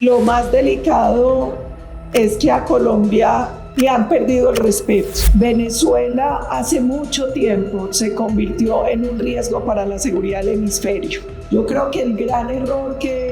Lo más delicado es que a Colombia le han perdido el respeto. Venezuela hace mucho tiempo se convirtió en un riesgo para la seguridad del hemisferio. Yo creo que el gran error que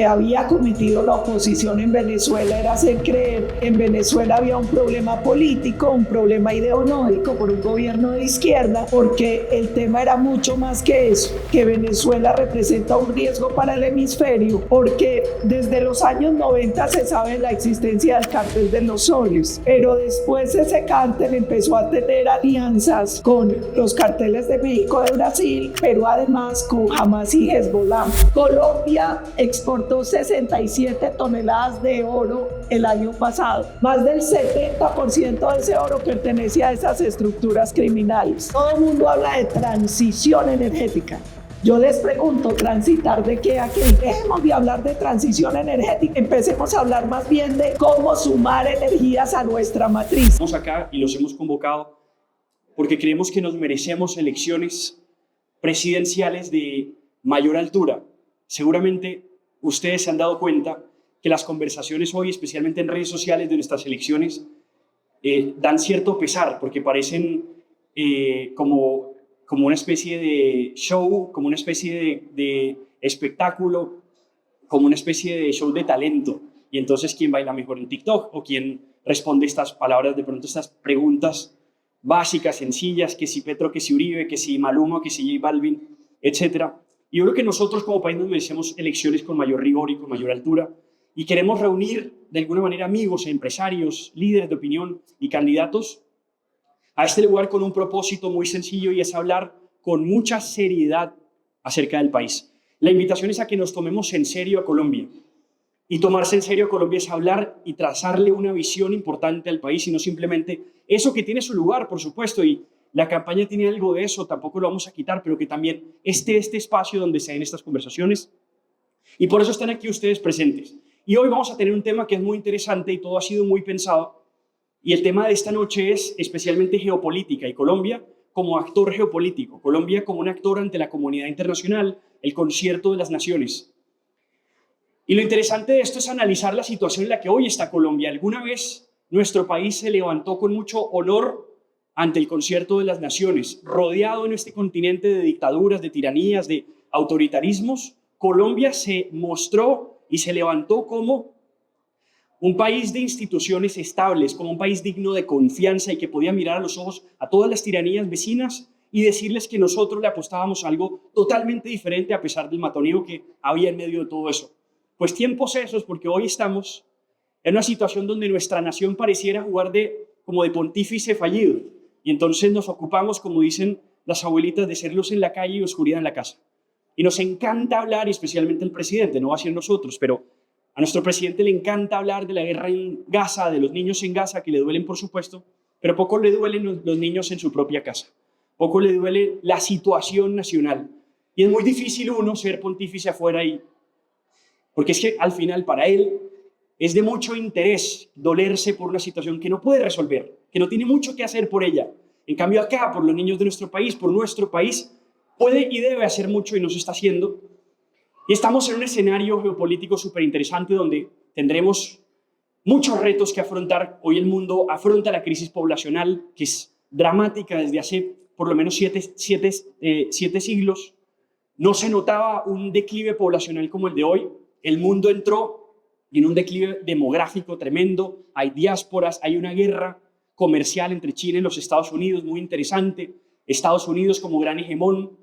había cometido la oposición en Venezuela era hacer creer que en Venezuela había un problema político, un problema ideológico por un gobierno de izquierda, porque el tema era mucho más que eso, que Venezuela representa un riesgo para el hemisferio, porque desde los años 90 se sabe la existencia del cártel de los soles, pero después ese cártel empezó a tener alianzas con los carteles de México, de Brasil, pero además con Hamas y Hezbollah. Colombia exportó 67 toneladas de oro el año pasado. Más del 70% de ese oro pertenece a esas estructuras criminales. Todo el mundo habla de transición energética. Yo les pregunto, ¿transitar de qué a qué? Dejemos de hablar de transición energética, empecemos a hablar más bien de cómo sumar energías a nuestra matriz. Estamos acá y los hemos convocado porque creemos que nos merecemos elecciones presidenciales de mayor altura. Seguramente ustedes se han dado cuenta que las conversaciones hoy, especialmente en redes sociales de nuestras elecciones, dan cierto pesar porque parecen como una especie de show, como una especie de espectáculo, como una especie de show de talento. Y entonces, ¿quién baila mejor en TikTok? ¿O quién responde estas palabras, de pronto estas preguntas básicas, sencillas, que si Petro, que si Uribe, que si Maluma, que si J Balvin, etcétera? Y yo creo que nosotros como país nos merecemos elecciones con mayor rigor y con mayor altura. Y queremos reunir de alguna manera amigos, empresarios, líderes de opinión y candidatos a este lugar con un propósito muy sencillo, y es hablar con mucha seriedad acerca del país. La invitación es a que nos tomemos en serio a Colombia. Y tomarse en serio a Colombia es hablar y trazarle una visión importante al país, y no simplemente eso, que tiene su lugar, por supuesto, y la campaña tiene algo de eso, tampoco lo vamos a quitar, pero que también este espacio donde se den estas conversaciones. Y por eso están aquí ustedes presentes. Y hoy vamos a tener un tema que es muy interesante y todo ha sido muy pensado. Y el tema de esta noche es especialmente geopolítica y Colombia como actor geopolítico, Colombia como un actor ante la comunidad internacional, el concierto de las naciones. Y lo interesante de esto es analizar la situación en la que hoy está Colombia. Alguna vez nuestro país se levantó con mucho honor ante el concierto de las naciones, rodeado en este continente de dictaduras, de tiranías, de autoritarismos. Colombia se mostró y se levantó como un país de instituciones estables, como un país digno de confianza y que podía mirar a los ojos a todas las tiranías vecinas y decirles que nosotros le apostábamos a algo totalmente diferente a pesar del matoneo que había en medio de todo eso. Pues tiempos esos, porque hoy estamos en una situación donde nuestra nación pareciera jugar como de pontífice fallido, y entonces nos ocupamos, como dicen las abuelitas, de ser luz en la calle y oscuridad en la casa. Y nos encanta hablar, y especialmente el presidente, no va a ser nosotros, pero a nuestro presidente le encanta hablar de la guerra en Gaza, de los niños en Gaza, que le duelen, por supuesto, pero poco le duelen los niños en su propia casa. Poco le duele la situación nacional. Y es muy difícil uno ser pontífice afuera, porque es que al final para él es de mucho interés dolerse por una situación que no puede resolver, que no tiene mucho que hacer por ella. En cambio acá, por los niños de nuestro país, por nuestro país, puede y debe hacer mucho y no se está haciendo. Y estamos en un escenario geopolítico súper interesante donde tendremos muchos retos que afrontar. Hoy el mundo afronta la crisis poblacional, que es dramática desde hace por lo menos siete siglos. No se notaba un declive poblacional como el de hoy. El mundo entró en un declive demográfico tremendo. Hay diásporas, hay una guerra comercial entre China y los Estados Unidos muy interesante. Estados Unidos como gran hegemón,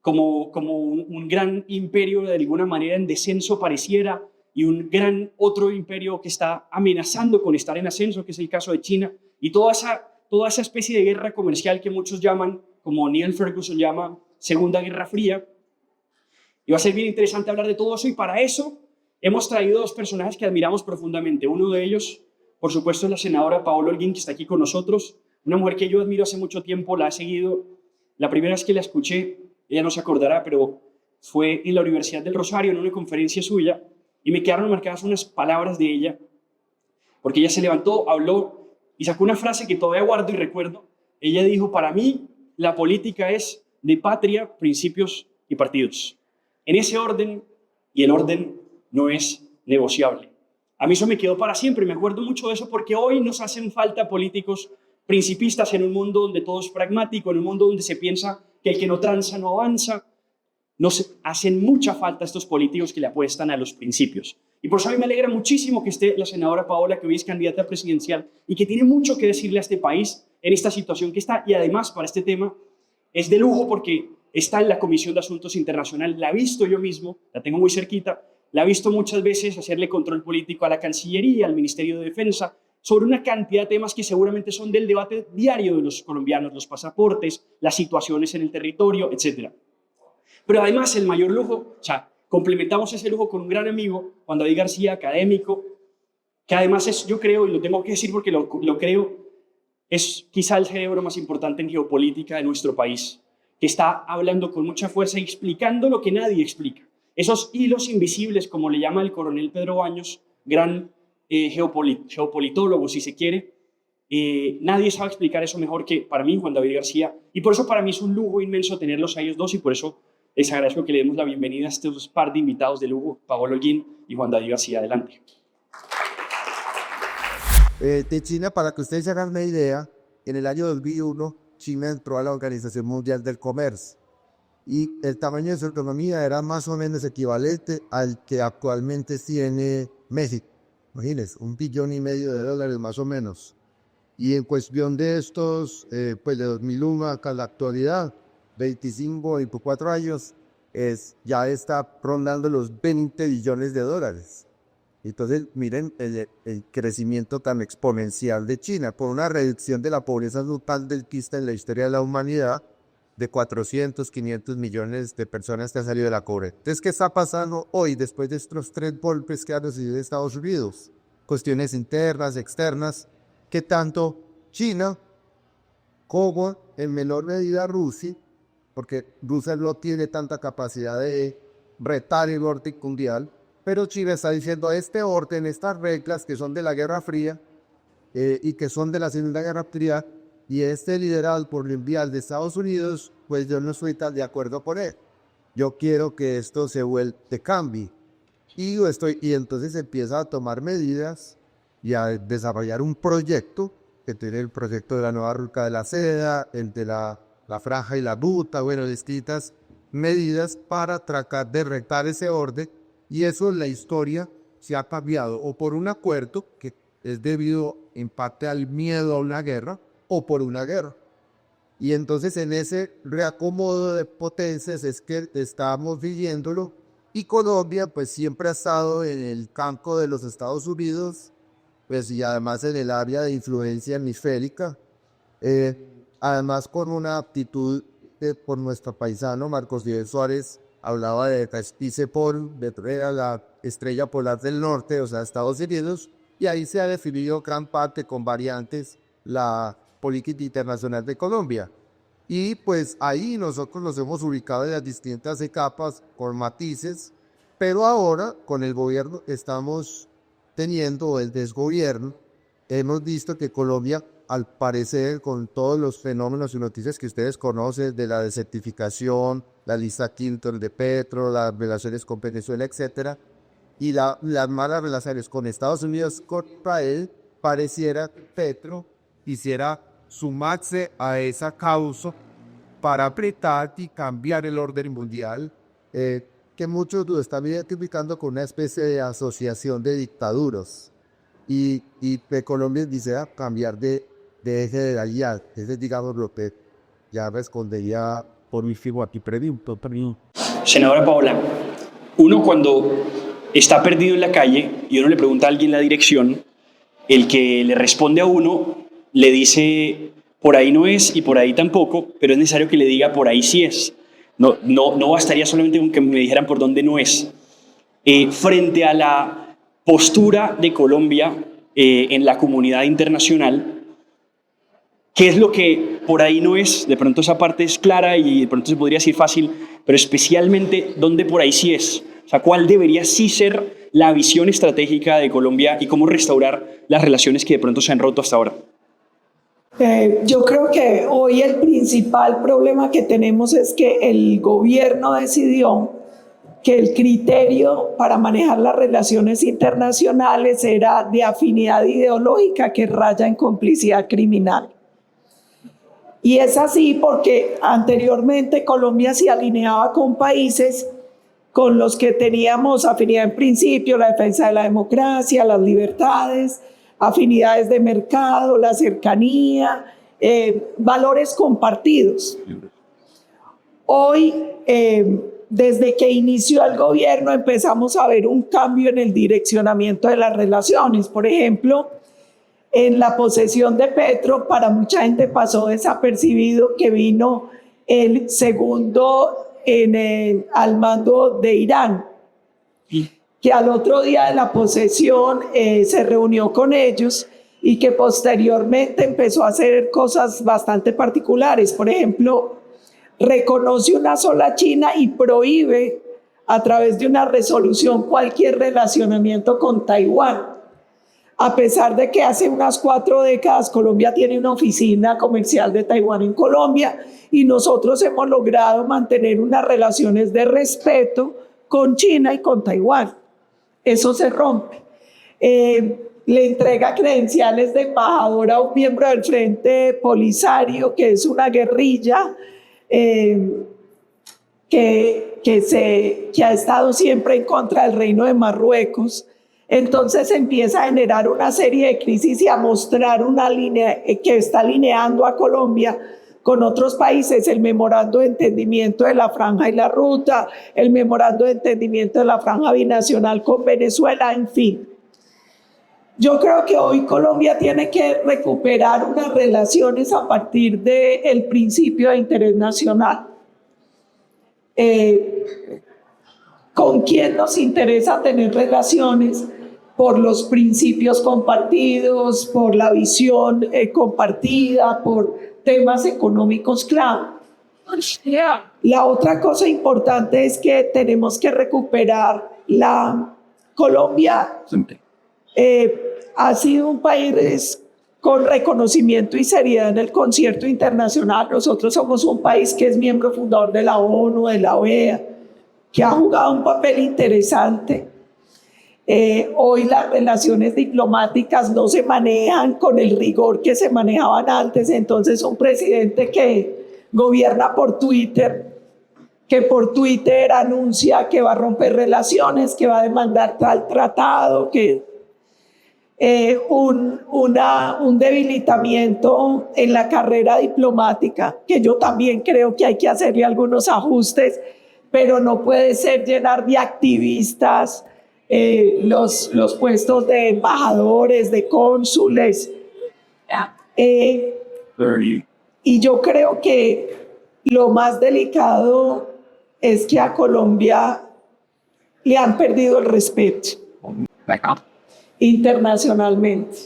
como un gran imperio de alguna manera en descenso pareciera, y un gran otro imperio que está amenazando con estar en ascenso, que es el caso de China, y toda esa especie de guerra comercial que muchos llaman, como Neil Ferguson llama, Segunda Guerra Fría. Y va a ser bien interesante hablar de todo eso, y para eso hemos traído dos personajes que admiramos profundamente. Uno de ellos, por supuesto, es la senadora Paola Holguín, que está aquí con nosotros, una mujer que yo admiro hace mucho tiempo, la he seguido. La primera vez que la escuché, ella no se acordará, pero fue en la Universidad del Rosario, en una conferencia suya, y me quedaron marcadas unas palabras de ella, porque ella se levantó, habló y sacó una frase que todavía guardo y recuerdo. Ella dijo: para mí la política es de patria, principios y partidos. En ese orden, y el orden no es negociable. A mí eso me quedó para siempre, me acuerdo mucho de eso porque hoy nos hacen falta políticos principistas en un mundo donde todo es pragmático, en un mundo donde se piensa que el que no tranza no avanza. Nos hacen mucha falta estos políticos que le apuestan a los principios. Y por eso a mí me alegra muchísimo que esté la senadora Paola, que hoy es candidata presidencial y que tiene mucho que decirle a este país en esta situación que está. Y además, para este tema, es de lujo porque está en la Comisión de Asuntos Internacionales. La he visto yo mismo, la tengo muy cerquita, la he visto muchas veces hacerle control político a la Cancillería, al Ministerio de Defensa, sobre una cantidad de temas que seguramente son del debate diario de los colombianos, los pasaportes, las situaciones en el territorio, etcétera. Pero además el mayor lujo, o sea, complementamos ese lujo con un gran amigo, Juan David García, académico, que además es, yo creo, y lo tengo que decir porque lo creo, es quizá el cerebro más importante en geopolítica de nuestro país, que está hablando con mucha fuerza y explicando lo que nadie explica. Esos hilos invisibles, como le llama el coronel Pedro Baños, gran geopolitólogo, si se quiere, nadie sabe explicar eso mejor que para mí, Juan David García, y por eso para mí es un lujo inmenso tenerlos a ellos dos, y por eso les agradezco que le demos la bienvenida a estos par de invitados de lujo, Paola Holguín y Juan David García. Adelante. De China, para que ustedes se hagan una idea, en el año 2001, China entró a la Organización Mundial del Comercio y el tamaño de su economía era más o menos equivalente al que actualmente tiene México. Imagínense, $1,5 billion más o menos. Y en cuestión de estos, pues de 2001 acá a la actualidad, 24 años, ya está rondando los $20 billones. Entonces, miren el crecimiento tan exponencial de China, por una reducción de la pobreza total del quista en la historia de la humanidad, de 400, 500 millones de personas que han salido de la pobreza. Entonces, ¿qué está pasando hoy después de estos 3 golpes que ha recibido Estados Unidos? Cuestiones internas, externas, que tanto China como en menor medida Rusia, porque Rusia no tiene tanta capacidad de retar el orden mundial, pero China está diciendo este orden, estas reglas que son de la Guerra Fría y que son de la Segunda Guerra Fría, y este liderado por el enviado de Estados Unidos, pues yo no estoy tan de acuerdo con él. Yo quiero que esto se cambie. Y entonces empieza a tomar medidas y a desarrollar un proyecto, que tiene el proyecto de la nueva ruta de la seda, el de la franja y la ruta, bueno, distintas medidas para tratar de retar ese orden. Y eso en la historia se ha cambiado o por un acuerdo que es debido en parte al miedo a una guerra o por una guerra. Y entonces en ese reacomodo de potencias es que estamos viviéndolo, y Colombia pues siempre ha estado en el campo de los Estados Unidos, pues y además en el área de influencia hemisférica, además con una aptitud por nuestro paisano Marcos Díaz Suárez, hablaba de Caspice-Pol, era la estrella polar del norte, o sea, Estados Unidos, y ahí se ha definido gran parte con variantes la política internacional de Colombia. Y pues ahí nosotros nos hemos ubicado en las distintas etapas con matices, pero ahora con el gobierno estamos teniendo el desgobierno. Hemos visto que Colombia, al parecer, con todos los fenómenos y noticias que ustedes conocen de la desertificación, la lista Clinton de Petro, las relaciones con Venezuela, etcétera, y las malas relaciones con Estados Unidos contra él, pareciera que Petro quisiera sumarse a esa causa para apretar y cambiar el orden mundial, que muchos lo están identificando con una especie de asociación de dictaduras. Y de Colombia dice cambiar de eje de la guía. Ese es, digamos, lo que ya respondería por mi fijo aquí pregunto. Senadora Paola, uno cuando está perdido en la calle y uno le pregunta a alguien la dirección, el que le responde a uno le dice por ahí no es y por ahí tampoco, pero es necesario que le diga por ahí sí es. No bastaría solamente con que me dijeran por dónde no es. Frente a la postura de Colombia en la comunidad internacional, ¿qué es lo que por ahí no es? De pronto esa parte es clara y de pronto se podría decir fácil, pero especialmente ¿dónde por ahí sí es? O sea, ¿cuál debería sí ser la visión estratégica de Colombia y cómo restaurar las relaciones que de pronto se han roto hasta ahora? Yo creo que hoy el principal problema que tenemos es que el gobierno decidió que el criterio para manejar las relaciones internacionales era de afinidad ideológica que raya en complicidad criminal. Y es así porque anteriormente Colombia se alineaba con países con los que teníamos afinidad en principio, la defensa de la democracia, las libertades, afinidades de mercado, la cercanía, valores compartidos. Hoy, desde que inició el gobierno, empezamos a ver un cambio en el direccionamiento de las relaciones. Por ejemplo, en la posesión de Petro, para mucha gente pasó desapercibido que vino el segundo al mando de Irán, que al otro día de la posesión se reunió con ellos y que posteriormente empezó a hacer cosas bastante particulares. Por ejemplo, reconoce una sola China y prohíbe a través de una resolución cualquier relacionamiento con Taiwán. A pesar de que hace unas 4 décadas Colombia tiene una oficina comercial de Taiwán en Colombia y nosotros hemos logrado mantener unas relaciones de respeto con China y con Taiwán. Eso se rompe. Le entrega credenciales de embajador a un miembro del Frente Polisario, que es una guerrilla que ha estado siempre en contra del Reino de Marruecos. Entonces empieza a generar una serie de crisis y a mostrar una línea que está alineando a Colombia con otros países, el memorando de entendimiento de la Franja y la Ruta, el memorando de entendimiento de la Franja Binacional con Venezuela, en fin. Yo creo que hoy Colombia tiene que recuperar unas relaciones a partir del principio de interés nacional. ¿Con quién nos interesa tener relaciones? Por los principios compartidos, por la visión compartida, por temas económicos clave. La otra cosa importante es que tenemos que recuperar Colombia ha sido un país con reconocimiento y seriedad en el concierto internacional. Nosotros somos un país que es miembro fundador de la ONU, de la OEA, que ha jugado un papel interesante. Hoy las relaciones diplomáticas no se manejan con el rigor que se manejaban antes. Entonces un presidente que gobierna por Twitter, que por Twitter anuncia que va a romper relaciones, que va a demandar tal tratado, que un debilitamiento en la carrera diplomática, que yo también creo que hay que hacerle algunos ajustes, pero no puede ser llenar de activistas los puestos de embajadores, de cónsules. Y yo creo que lo más delicado es que a Colombia le han perdido el respeto internacionalmente.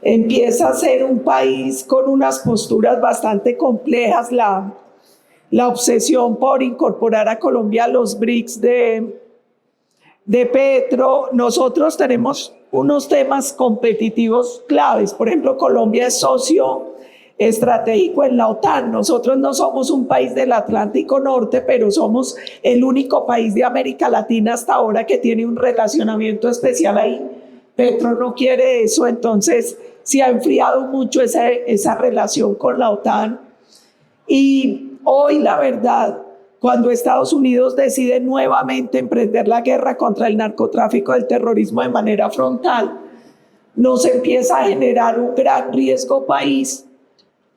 Empieza a ser un país con unas posturas bastante complejas, la obsesión por incorporar a Colombia a los BRICS de Petro. Nosotros tenemos unos temas competitivos claves. Por ejemplo, Colombia es socio estratégico en la OTAN. Nosotros no somos un país del Atlántico Norte, pero somos el único país de América Latina hasta ahora que tiene un relacionamiento especial ahí. Petro no quiere eso, entonces se ha enfriado mucho esa relación con la OTAN. Y hoy, la verdad, cuando Estados Unidos decide nuevamente emprender la guerra contra el narcotráfico y el terrorismo de manera frontal, nos empieza a generar un gran riesgo país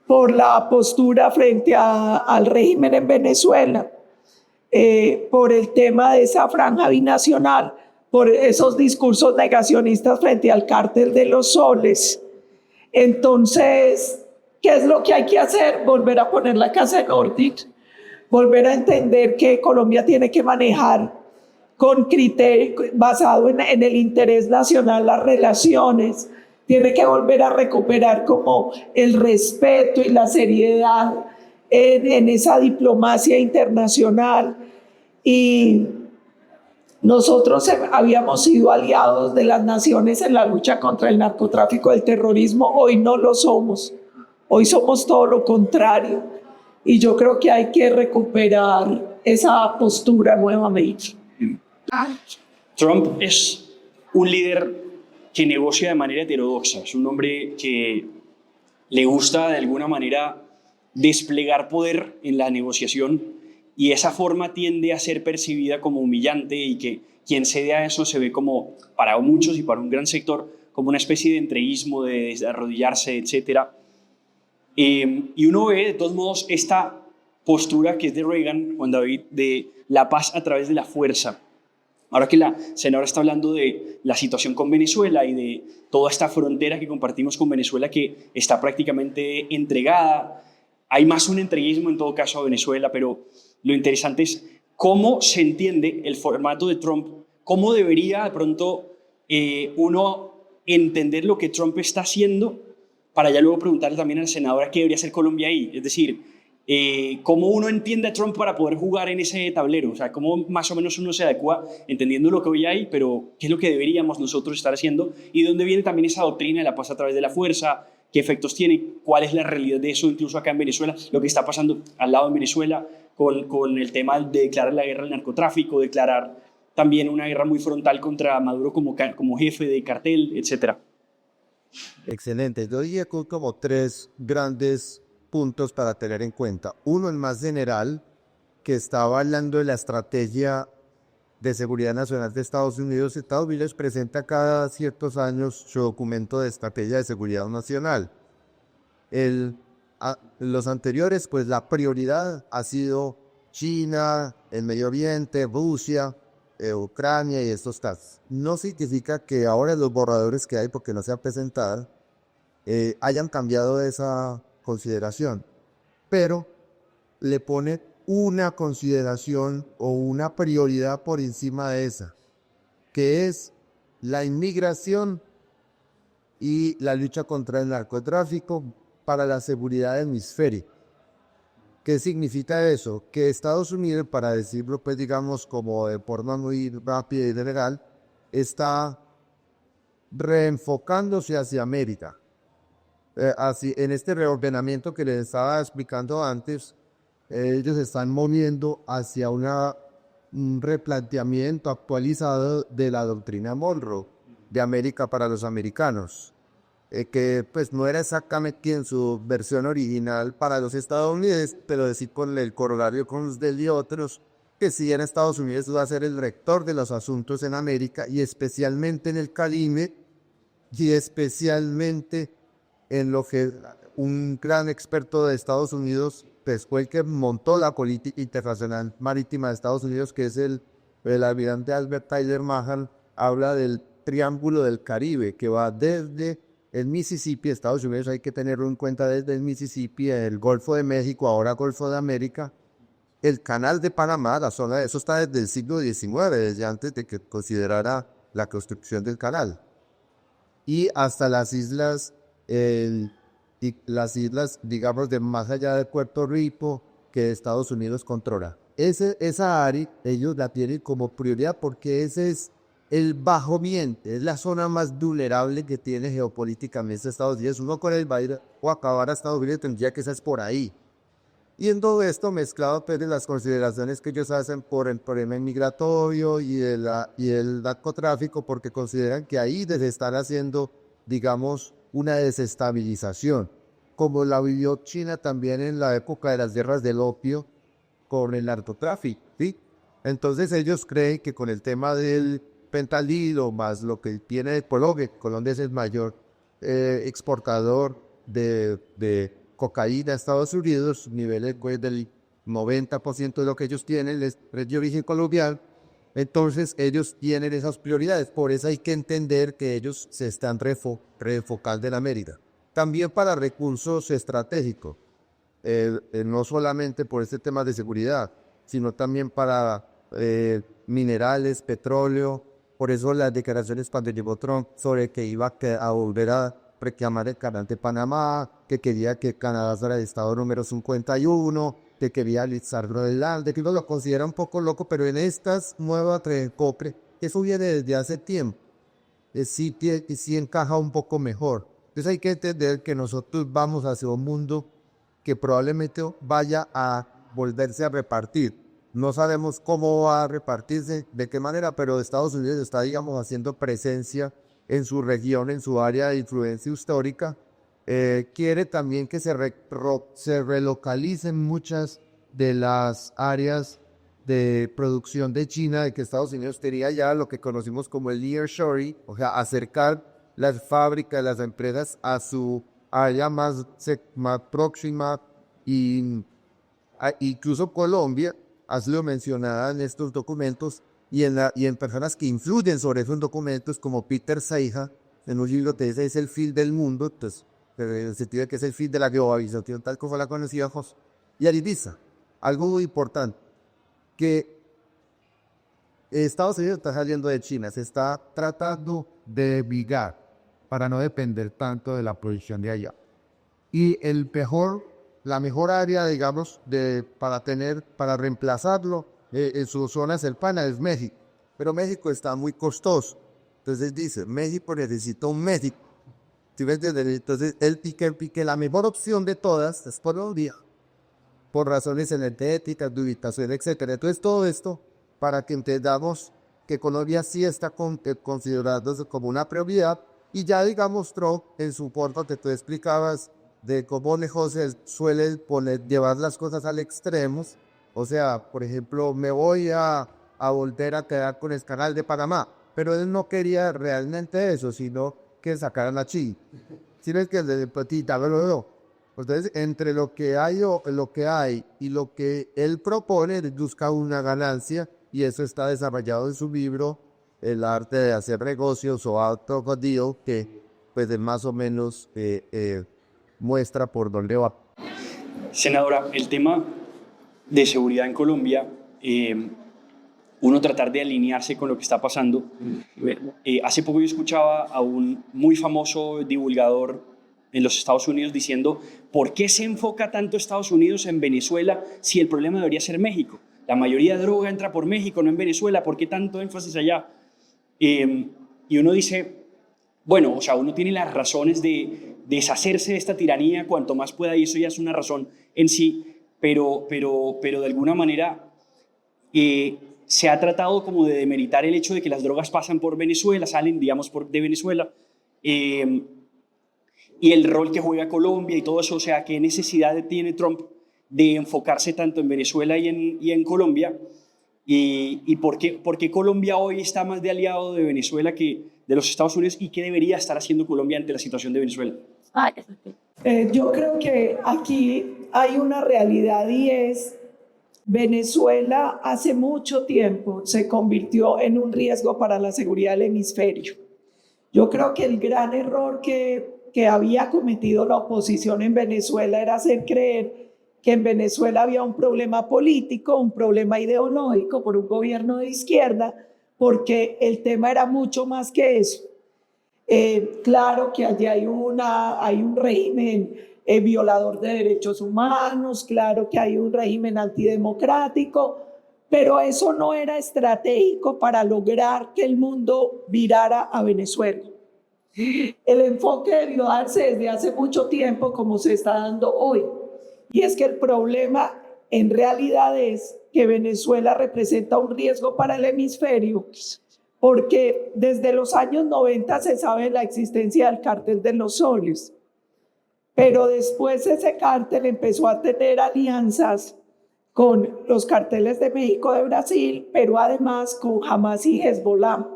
por la postura frente al régimen en Venezuela, por el tema de esa franja binacional, por esos discursos negacionistas frente al cártel de los soles. Entonces, ¿qué es lo que hay que hacer? Volver a poner la casa en orden, volver a entender que Colombia tiene que manejar con criterio basado en el interés nacional las relaciones, tiene que volver a recuperar como el respeto y la seriedad en esa diplomacia internacional. Y nosotros habíamos sido aliados de las naciones en la lucha contra el narcotráfico y el terrorismo. Hoy no lo somos. Hoy somos todo lo contrario. Y yo creo que hay que recuperar esa postura nuevamente. Trump es un líder que negocia de manera heterodoxa, es un hombre que le gusta de alguna manera desplegar poder en la negociación y esa forma tiende a ser percibida como humillante y que quien cede a eso se ve como, para muchos y para un gran sector, como una especie de entreguismo, de arrodillarse, etc. Y uno ve de todos modos esta postura que es de Reagan, Juan David, de la paz a través de la fuerza. Ahora que la senadora está hablando de la situación con Venezuela y de toda esta frontera que compartimos con Venezuela que está prácticamente entregada, hay más un entreguismo en todo caso a Venezuela, pero lo interesante es cómo se entiende el formato de Trump, cómo debería de pronto uno entender lo que Trump está haciendo para ya luego preguntarle también a la senadora qué debería hacer Colombia ahí. Es decir, cómo uno entiende a Trump para poder jugar en ese tablero, o sea, cómo más o menos uno se adecua entendiendo lo que hoy hay, pero qué es lo que deberíamos nosotros estar haciendo y de dónde viene también esa doctrina de la paz a través de la fuerza, qué efectos tiene, cuál es la realidad de eso, incluso acá en Venezuela, lo que está pasando al lado de Venezuela con el tema de declarar la guerra al narcotráfico, declarar también una guerra muy frontal contra Maduro como jefe de cartel, etcétera. Excelente. Yo diría que como tres grandes puntos para tener en cuenta. Uno, el más general, que estaba hablando de la estrategia de seguridad nacional de Estados Unidos. Estados Unidos presenta cada ciertos años su documento de estrategia de seguridad nacional. Los anteriores, pues la prioridad ha sido China, el Medio Oriente, Rusia, Ucrania y estos casos. No significa que ahora los borradores que hay, porque no se han presentado, hayan cambiado esa consideración, pero le pone una consideración o una prioridad por encima de esa, que es la inmigración y la lucha contra el narcotráfico para la seguridad hemisférica. ¿Qué significa eso? Que Estados Unidos, para decirlo pues digamos como de forma muy rápida y legal, está reenfocándose hacia América. Así, en este reordenamiento que les estaba explicando antes, ellos están moviendo hacia un replanteamiento actualizado de la doctrina Monroe, de América para los americanos, que pues no era exactamente en su versión original para los estadounidenses, pero decir con el corolario con los y otros, que sí en Estados Unidos va a ser el rector de los asuntos en América y especialmente en el Caribe y especialmente en lo que un gran experto de Estados Unidos, pues fue el que montó la política internacional marítima de Estados Unidos, que es el almirante Albert Tyler Mahan, habla del Triángulo del Caribe, que va desde el Mississippi, Estados Unidos hay que tenerlo en cuenta, desde el Mississippi, el Golfo de México, ahora Golfo de América, el Canal de Panamá, la zona, eso está desde el siglo XIX, desde antes de que considerara la construcción del canal, y hasta las islas, digamos, de más allá de Puerto Rico, que Estados Unidos controla. Esa área, ellos la tienen como prioridad porque ese es el bajo ambiente, es la zona más vulnerable que tiene geopolíticamente Estados Unidos. Uno con el va a ir o acabar a Estados Unidos tendría que ser por ahí. Y en todo esto mezclado pues, de las consideraciones que ellos hacen por el problema migratorio y el narcotráfico, porque consideran que ahí les están haciendo, digamos, una desestabilización, como la vivió China también en la época de las guerras del opio con el narcotráfico, ¿sí? Entonces ellos creen que con el tema del fentanilo más lo que tiene de Colombia es el mayor exportador de cocaína a Estados Unidos, niveles pues, del 90% de lo que ellos tienen es de origen colombiano. Entonces ellos tienen esas prioridades, por eso hay que entender que ellos se están reenfocando en América. También para recursos estratégicos, no solamente por este tema de seguridad, sino también para minerales, petróleo. Por eso las declaraciones cuando llegó Trump sobre que iba a volver a reclamar el canal de Panamá, que quería que Canadá fuera el estado número 51, que quería alistar Groenlandia, que uno lo considera un poco loco, pero en estas nuevas copre, eso viene desde hace tiempo, sí encaja un poco mejor. Entonces hay que entender que nosotros vamos hacia un mundo que probablemente vaya a volverse a repartir. No sabemos cómo va a repartirse, de qué manera, pero Estados Unidos está, digamos, haciendo presencia en su región, en su área de influencia histórica. Quiere también que se relocalicen muchas de las áreas de producción de China, de que Estados Unidos tenía ya lo que conocimos como el nearshoring, o sea, acercar las fábricas, las empresas a su área más próxima, y incluso Colombia ha sido mencionada en estos documentos y en personas que influyen sobre esos documentos, como Peter Seiha, en un libro que dice es el fin del mundo, entonces, pero en el sentido de que es el fin de la globalización tal como la conocíamos, y Aridiza, algo muy importante, que Estados Unidos está saliendo de China, se está tratando de migrar para no depender tanto de la producción de allá. Y la mejor área, digamos, para reemplazarlo en su zona cercana es México. Pero México está muy costoso. Entonces dice, México necesita un México. ¿Sí ves? Entonces él pique la mejor opción de todas es Colombia, por razones energéticas, de ubicación, etc. Entonces todo esto para que entendamos que Colombia sí está considerándose como una prioridad, y ya digamos Trump en su portal que tú explicabas de cómo lejos se suele llevar las cosas al extremo. O sea, por ejemplo, me voy a volver a quedar con el canal de Panamá, pero él no quería realmente eso, sino que sacaran a Chile. Si no es que de petita, no. Entonces, entre lo que hay y lo que él propone, él busca una ganancia, y eso está desarrollado en su libro, El arte de hacer negocios, o Art of a Deal, que pues más o menos muestra por dónde va. Senadora, el tema de seguridad en Colombia, uno tratar de alinearse con lo que está pasando. Hace poco yo escuchaba a un muy famoso divulgador en los Estados Unidos diciendo, ¿por qué se enfoca tanto Estados Unidos en Venezuela si el problema debería ser México? La mayoría de droga entra por México, no en Venezuela, ¿por qué tanto énfasis allá? Y uno dice, bueno, o sea, uno tiene las razones de deshacerse de esta tiranía cuanto más pueda, y eso ya es una razón en sí, pero de alguna manera se ha tratado como de demeritar el hecho de que las drogas pasan por Venezuela, salen, digamos, de Venezuela, y el rol que juega Colombia y todo eso. O sea, ¿qué necesidad tiene Trump de enfocarse tanto en Venezuela y en Colombia? ¿Y por qué Colombia hoy está más de aliado de Venezuela que de los Estados Unidos? ¿Y qué debería estar haciendo Colombia ante la situación de Venezuela? Yo creo que aquí hay una realidad, y es Venezuela hace mucho tiempo se convirtió en un riesgo para la seguridad del hemisferio. Yo creo que el gran error que había cometido la oposición en Venezuela era hacer creer que en Venezuela había un problema político, un problema ideológico por un gobierno de izquierda, porque el tema era mucho más que eso. Claro que allí hay un régimen violador de derechos humanos, claro que hay un régimen antidemocrático, pero eso no era estratégico para lograr que el mundo virara a Venezuela. El enfoque debió darse desde hace mucho tiempo, como se está dando hoy, y es que el problema en realidad es que Venezuela representa un riesgo para el hemisferio, porque desde los años 90 se sabe la existencia del cártel de los soles, pero después ese cártel empezó a tener alianzas con los carteles de México, de Brasil, pero además con Hamas y Hezbollah.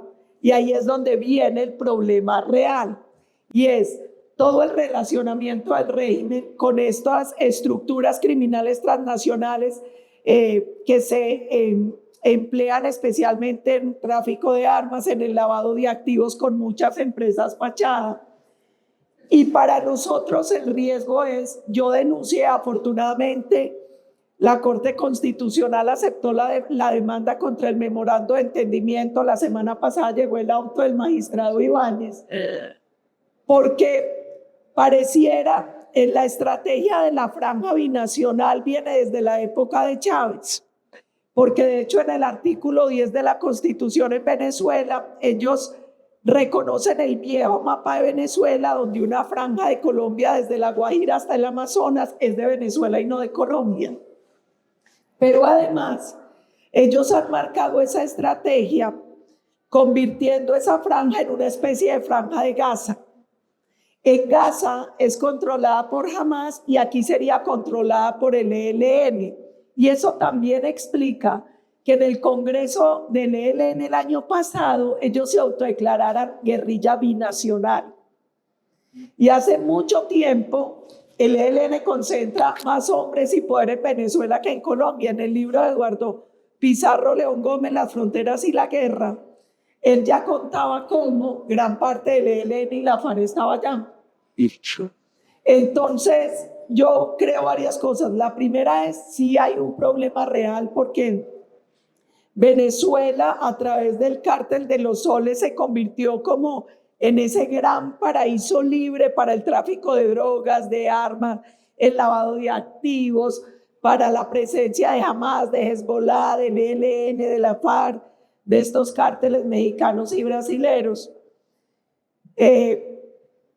Y ahí es donde viene el problema real, y es todo el relacionamiento del régimen con estas estructuras criminales transnacionales que se emplean especialmente en tráfico de armas, en el lavado de activos con muchas empresas fachada. Y para nosotros el riesgo es, yo denuncié, afortunadamente la Corte Constitucional aceptó la demanda contra el memorando de entendimiento. La semana pasada llegó el auto del magistrado Ibáñez, porque pareciera en la estrategia de la franja binacional viene desde la época de Chávez, porque de hecho en el artículo 10 de la Constitución en Venezuela ellos reconocen el viejo mapa de Venezuela, donde una franja de Colombia desde la Guajira hasta el Amazonas es de Venezuela y no de Colombia. Pero además Ellos han marcado esa estrategia convirtiendo esa franja en una especie de franja de Gaza. En Gaza es controlada por Hamas y aquí sería controlada por el ELN. Y eso también explica que en el Congreso del ELN el año pasado ellos se autodeclararan guerrilla binacional. Y hace mucho tiempo el ELN concentra más hombres y poder en Venezuela que en Colombia. En el libro de Eduardo Pizarro León Gómez, Las fronteras y la guerra, él ya contaba cómo gran parte del ELN y la FARC estaba allá. Entonces, yo creo varias cosas. La primera es, sí hay un problema real porque Venezuela, a través del cártel de los soles, se convirtió como en ese gran paraíso libre para el tráfico de drogas, de armas, el lavado de activos, para la presencia de Hamas, de Hezbollah, del ELN, de la FARC, de estos cárteles mexicanos y brasileros.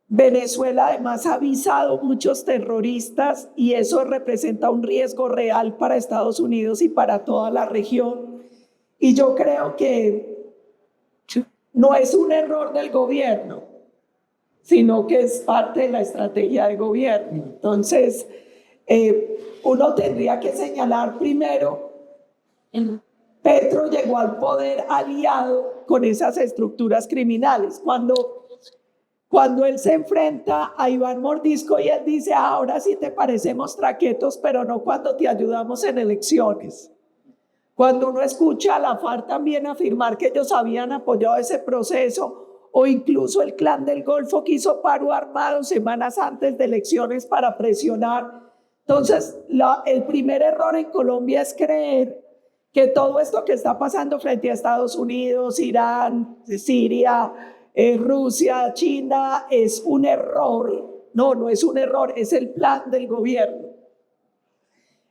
Venezuela además ha visado muchos terroristas y eso representa un riesgo real para Estados Unidos y para toda la región. Y yo creo que no es un error del gobierno, sino que es parte de la estrategia de gobierno. Entonces, uno tendría que señalar primero, Petro llegó al poder aliado con esas estructuras criminales. Cuando él se enfrenta a Iván Mordisco y él dice, ahora sí te parecemos traquetos, pero no cuando te ayudamos en elecciones. Cuando uno escucha a la FARC también afirmar que ellos habían apoyado ese proceso, o incluso el Clan del Golfo que hizo paro armado semanas antes de elecciones para presionar. Entonces, el primer error en Colombia es creer que todo esto que está pasando frente a Estados Unidos, Irán, Siria, Rusia, China, es un error. No, no es un error, es el plan del gobierno.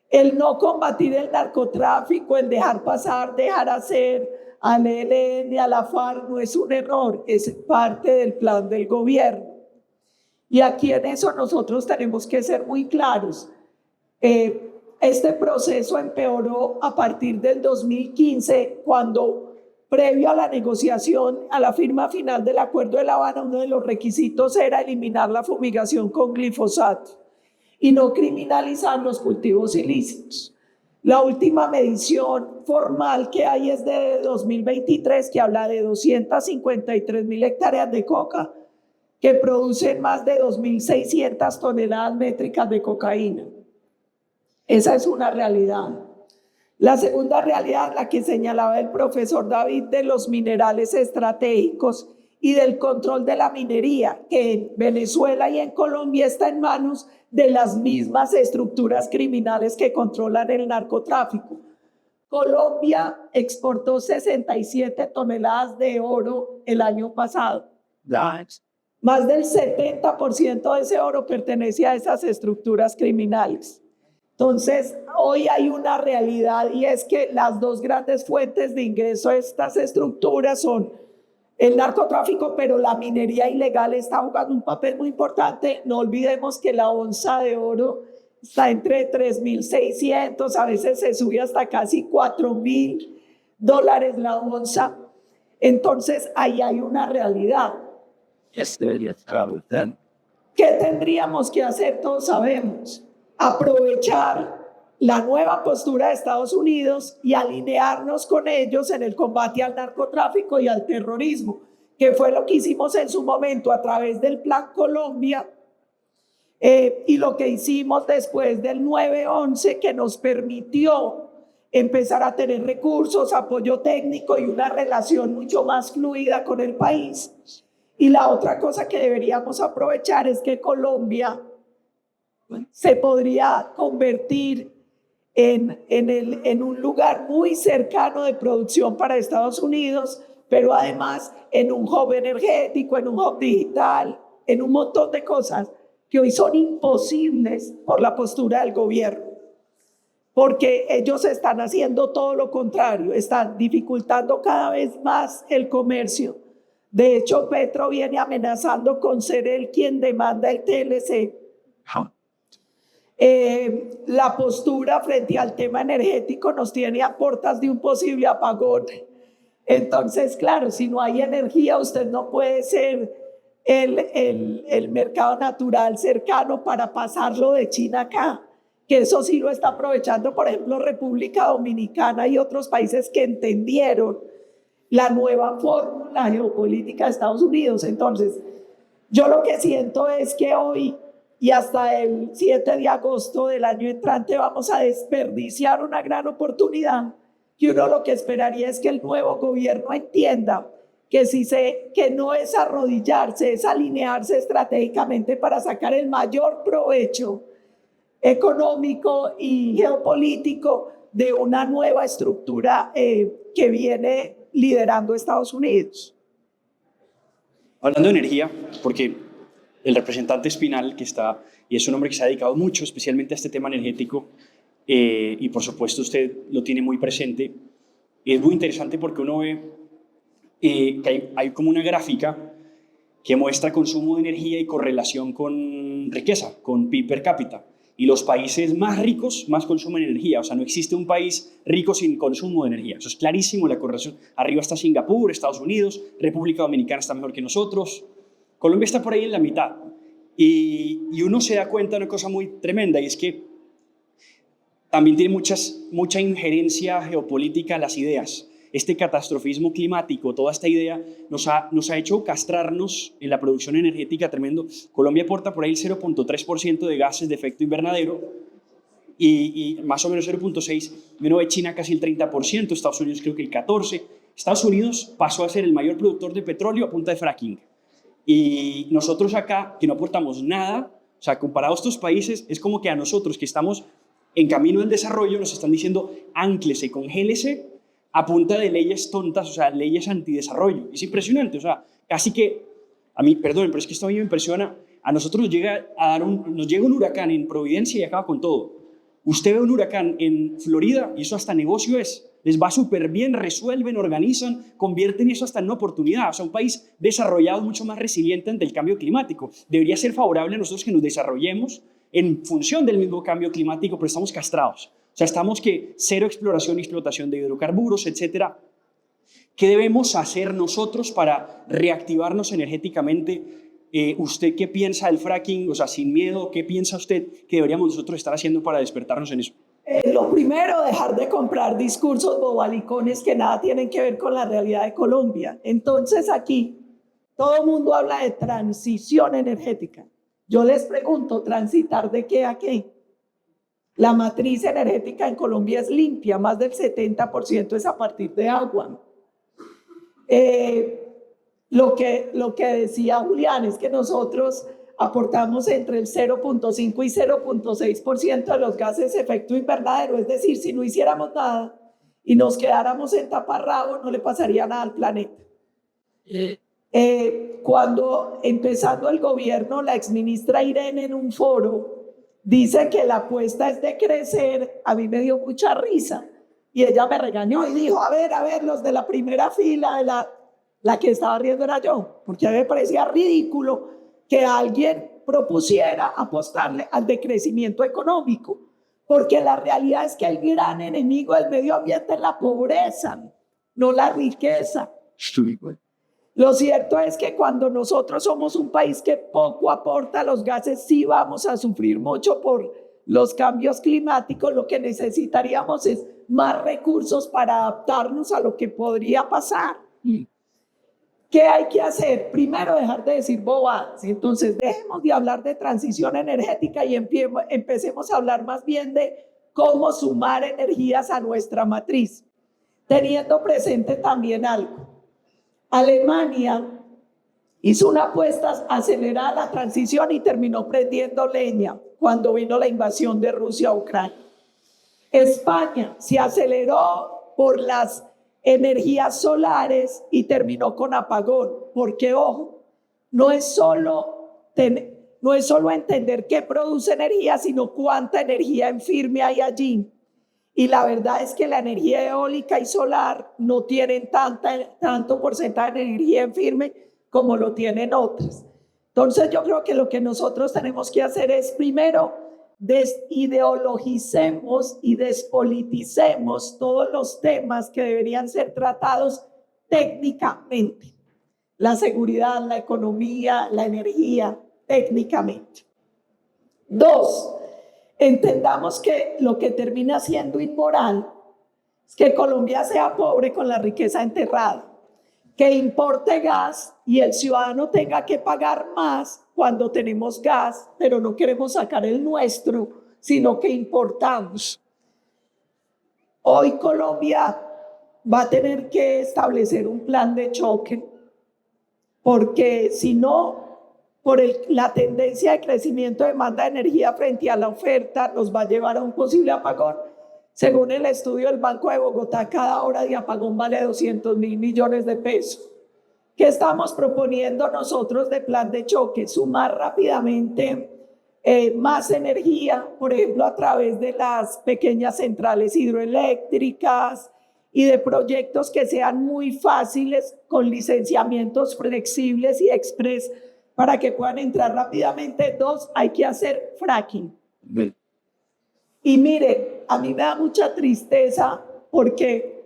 El no combatir el narcotráfico, el dejar pasar, dejar hacer al ELN, a la FARC, no es un error, es parte del plan del gobierno. Y aquí en eso nosotros tenemos que ser muy claros. Este proceso empeoró a partir del 2015, cuando previo a la negociación, a la firma final del Acuerdo de La Habana, uno de los requisitos era eliminar la fumigación con glifosato y no criminalizar los cultivos ilícitos. La última medición formal que hay es de 2023, que habla de 253.000 hectáreas de coca que producen más de 2.600 toneladas métricas de cocaína. Esa es una realidad. La segunda realidad, la que señalaba el profesor David, de los minerales estratégicos y del control de la minería, que en Venezuela y en Colombia está en manos de las mismas estructuras criminales que controlan el narcotráfico. Colombia exportó 67 toneladas de oro el año pasado. Más del 70% de ese oro pertenece a esas estructuras criminales. Entonces, hoy hay una realidad y es que las dos grandes fuentes de ingreso a estas estructuras son el narcotráfico, pero la minería ilegal está jugando un papel muy importante. No olvidemos que la onza de oro está entre 3.600, a veces se sube hasta casi $4.000 la onza. Entonces, ahí hay una realidad. ¿Qué tendríamos que hacer? Todos sabemos. Aprovechar la nueva postura de Estados Unidos y alinearnos con ellos en el combate al narcotráfico y al terrorismo, que fue lo que hicimos en su momento a través del Plan Colombia y lo que hicimos después del 9/11, que nos permitió empezar a tener recursos, apoyo técnico y una relación mucho más fluida con el país. Y la otra cosa que deberíamos aprovechar es que Colombia se podría convertir en un lugar muy cercano de producción para Estados Unidos, pero además en un hub energético, en un hub digital, en un montón de cosas que hoy son imposibles por la postura del gobierno, porque ellos están haciendo todo lo contrario, están dificultando cada vez más el comercio. De hecho, Petro viene amenazando con ser él quien demanda el TLC. La postura frente al tema energético nos tiene a puertas de un posible apagón. Entonces, claro, si no hay energía, usted no puede ser el mercado natural cercano para pasarlo de China acá, que eso sí lo está aprovechando, por ejemplo, República Dominicana y otros países que entendieron la nueva fórmula geopolítica de Estados Unidos. Entonces, yo lo que siento es que hoy y hasta el 7 de agosto del año entrante vamos a desperdiciar una gran oportunidad, y uno lo que esperaría es que el nuevo gobierno entienda que no es arrodillarse, es alinearse estratégicamente para sacar el mayor provecho económico y geopolítico de una nueva estructura que viene liderando Estados Unidos. Hablando de energía, porque el representante Espinal, que está, y es un hombre que se ha dedicado mucho especialmente a este tema energético, y por supuesto usted lo tiene muy presente, es muy interesante porque uno ve que hay como una gráfica que muestra consumo de energía y correlación con riqueza, con PIB per cápita. Y los países más ricos más consumen energía. O sea, no existe un país rico sin consumo de energía. Eso es clarísimo, la correlación. Arriba está Singapur, Estados Unidos, República Dominicana está mejor que nosotros. Colombia está por ahí en la mitad. Y uno se da cuenta de una cosa muy tremenda, y es que también tiene mucha injerencia geopolítica las ideas. Este catastrofismo climático, toda esta idea nos ha hecho castrarnos en la producción energética tremendo. Colombia aporta por ahí el 0.3% de gases de efecto invernadero y más o menos 0.6%. Menos de China casi el 30%, Estados Unidos creo que el 14%. Estados Unidos pasó a ser el mayor productor de petróleo a punta de fracking. Y nosotros acá, que no aportamos nada, o sea, comparado a estos países, es como que a nosotros que estamos en camino del desarrollo nos están diciendo ánclese, congélese, a punta de leyes tontas, o sea, leyes antidesarrollo. Es impresionante, o sea, casi que, a mí, perdón, pero es que esto a mí me impresiona, a nosotros nos llega un huracán en Providencia y acaba con todo. Usted ve un huracán en Florida y eso hasta negocio es, les va súper bien, resuelven, organizan, convierten eso hasta en una oportunidad. O sea, un país desarrollado mucho más resiliente ante el cambio climático. Debería ser favorable a nosotros que nos desarrollemos en función del mismo cambio climático, pero estamos castrados. O sea, estamos que cero exploración y explotación de hidrocarburos, etcétera. ¿Qué debemos hacer nosotros para reactivarnos energéticamente? ¿Usted qué piensa del fracking? O sea, sin miedo, ¿qué piensa usted que deberíamos nosotros estar haciendo para despertarnos en eso? Lo primero, dejar de comprar discursos bobalicones que nada tienen que ver con la realidad de Colombia. Entonces aquí todo el mundo habla de transición energética. Yo les pregunto, ¿transitar de qué a qué? La matriz energética en Colombia es limpia, más del 70% es a partir de agua. Lo que decía Julián es que nosotros aportamos entre el 0.5 y 0.6% de los gases de efecto invernadero, es decir, si no hiciéramos nada y nos quedáramos en taparrabo, no le pasaría nada al planeta. Cuando empezando el gobierno, la exministra Irene en un foro dice que la apuesta es de crecer, a mí me dio mucha risa y ella me regañó y dijo, a ver, los de la primera fila, la que estaba riendo era yo, porque a mí me parecía ridículo que alguien propusiera apostarle al decrecimiento económico, porque la realidad es que el gran enemigo del medio ambiente es la pobreza, no la riqueza. Lo cierto es que cuando nosotros somos un país que poco aporta los gases, sí vamos a sufrir mucho por los cambios climáticos. Lo que necesitaríamos es más recursos para adaptarnos a lo que podría pasar. ¿Qué hay que hacer? Primero, dejar de decir bobadas. Entonces, dejemos de hablar de transición energética y empecemos a hablar más bien de cómo sumar energías a nuestra matriz, teniendo presente también algo. Alemania hizo una apuesta acelerada a la transición y terminó prendiendo leña cuando vino la invasión de Rusia a Ucrania. España se aceleró por las energías solares y terminó con apagón, porque ojo, no es solo entender qué produce energía, sino cuánta energía en firme hay allí. Y la verdad es que la energía eólica y solar no tienen tanto porcentaje de energía en firme como lo tienen otras. Entonces yo creo que lo que nosotros tenemos que hacer es primero desideologicemos y despoliticemos todos los temas que deberían ser tratados técnicamente. La seguridad, la economía, la energía, técnicamente. 2, entendamos que lo que termina siendo inmoral es que Colombia sea pobre con la riqueza enterrada, que importe gas y el ciudadano tenga que pagar más cuando tenemos gas, pero no queremos sacar el nuestro, sino que importamos. Hoy Colombia va a tener que establecer un plan de choque, porque si no, por la tendencia de crecimiento de demanda de energía frente a la oferta, nos va a llevar a un posible apagón. Según el estudio del Banco de Bogotá, cada hora de apagón vale 200.000 millones de pesos. ¿Qué estamos proponiendo nosotros de plan de choque? Sumar rápidamente más energía, por ejemplo, a través de las pequeñas centrales hidroeléctricas y de proyectos que sean muy fáciles, con licenciamientos flexibles y express para que puedan entrar rápidamente. 2, hay que hacer fracking. Y mire, a mí me da mucha tristeza porque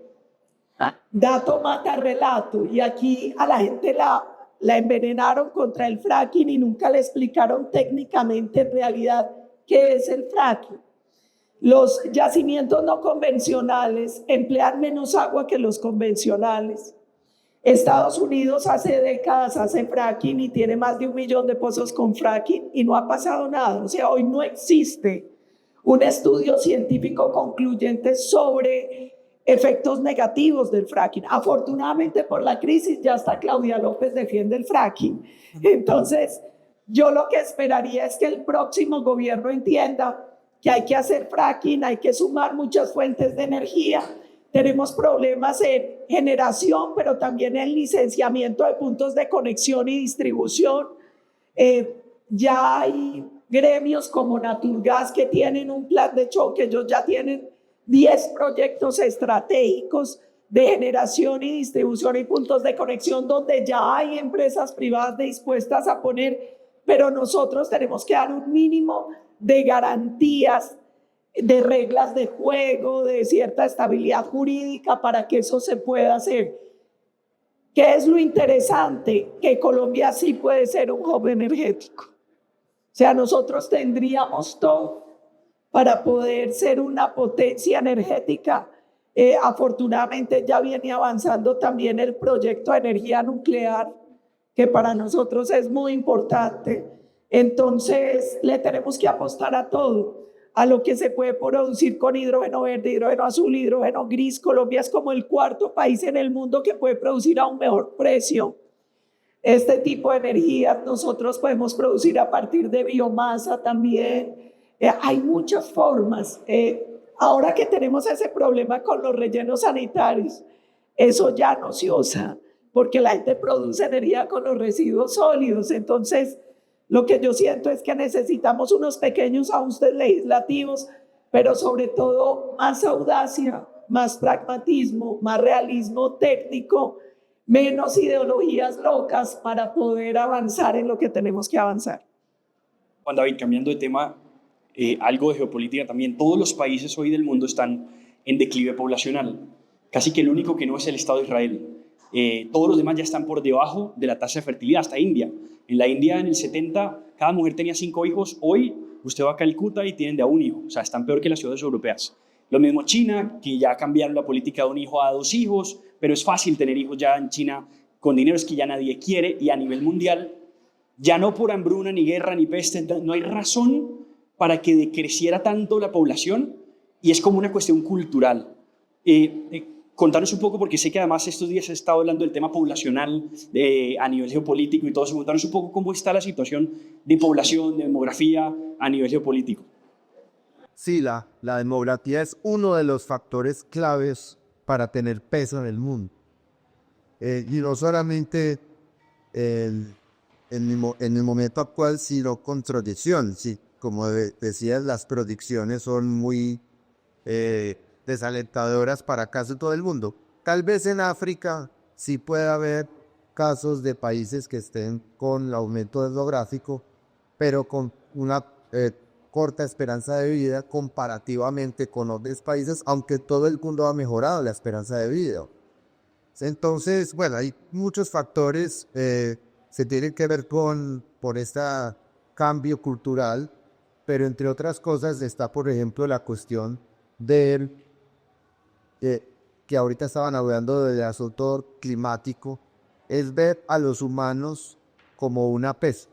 dato mata relato, y aquí a la gente la envenenaron contra el fracking y nunca le explicaron técnicamente en realidad qué es el fracking. Los yacimientos no convencionales emplean menos agua que los convencionales. Estados Unidos hace décadas hace fracking y tiene más de 1 millón de pozos con fracking y no ha pasado nada. O sea, hoy no existe un estudio científico concluyente sobre efectos negativos del fracking. Afortunadamente, por la crisis ya hasta Claudia López defiende el fracking. Entonces, yo lo que esperaría es que el próximo gobierno entienda que hay que hacer fracking, hay que sumar muchas fuentes de energía. Tenemos problemas en generación, pero también en licenciamiento de puntos de conexión y distribución. Ya hay gremios como Naturgas que tienen un plan de choque. Ellos ya tienen 10 proyectos estratégicos de generación y distribución y puntos de conexión donde ya hay empresas privadas dispuestas a poner, pero nosotros tenemos que dar un mínimo de garantías, de reglas de juego, de cierta estabilidad jurídica para que eso se pueda hacer. ¿Qué es lo interesante? Que Colombia sí puede ser un hub energético. O sea, nosotros tendríamos todo para poder ser una potencia energética. Afortunadamente ya viene avanzando también el proyecto de energía nuclear, que para nosotros es muy importante. Entonces le tenemos que apostar a todo, a lo que se puede producir con hidrógeno verde, hidrógeno azul, hidrógeno gris. Colombia es como el 4.º país en el mundo que puede producir a un mejor precio este tipo de energía. Nosotros podemos producir a partir de biomasa también. Hay muchas formas. Ahora que tenemos ese problema con los rellenos sanitarios, eso ya no se usa, porque la gente produce energía con los residuos sólidos. Entonces, lo que yo siento es que necesitamos unos pequeños ajustes legislativos, pero sobre todo más audacia, más pragmatismo, más realismo técnico, menos ideologías locas para poder avanzar en lo que tenemos que avanzar. Juan David, cambiando de tema, algo de geopolítica también. Todos los países hoy del mundo están en declive poblacional. Casi que el único que no es el Estado de Israel. Todos los demás ya están por debajo de la tasa de fertilidad, hasta India. En la India, en el 70, cada mujer tenía 5 hijos. Hoy, usted va a Calcuta y tienen de a 1 hijo. O sea, están peor que las ciudades europeas. Lo mismo China, que ya cambiaron la política de 1 hijo a 2 hijos, pero es fácil tener hijos ya en China con dinero, es que ya nadie quiere. Y a nivel mundial, ya no por hambruna, ni guerra, ni peste, no hay razón para que decreciera tanto la población, y es como una cuestión cultural. Contanos un poco, porque sé que además estos días he estado hablando del tema poblacional a nivel geopolítico y todo eso. Contanos un poco cómo está la situación de población, de demografía a nivel geopolítico. Sí, la demografía es uno de los factores claves para tener peso en el mundo. Y no solamente en el momento actual, sino con proyección. Sí, como decías, las predicciones son muy desalentadoras para casi todo el mundo. Tal vez en África sí puede haber casos de países que estén con el aumento demográfico, pero con una corta esperanza de vida comparativamente con otros países, aunque todo el mundo ha mejorado la esperanza de vida. Entonces, bueno, hay muchos factores se tienen que ver por este cambio cultural, pero entre otras cosas está, por ejemplo, la cuestión del que ahorita estaban hablando del asunto climático, es ver a los humanos como una pez.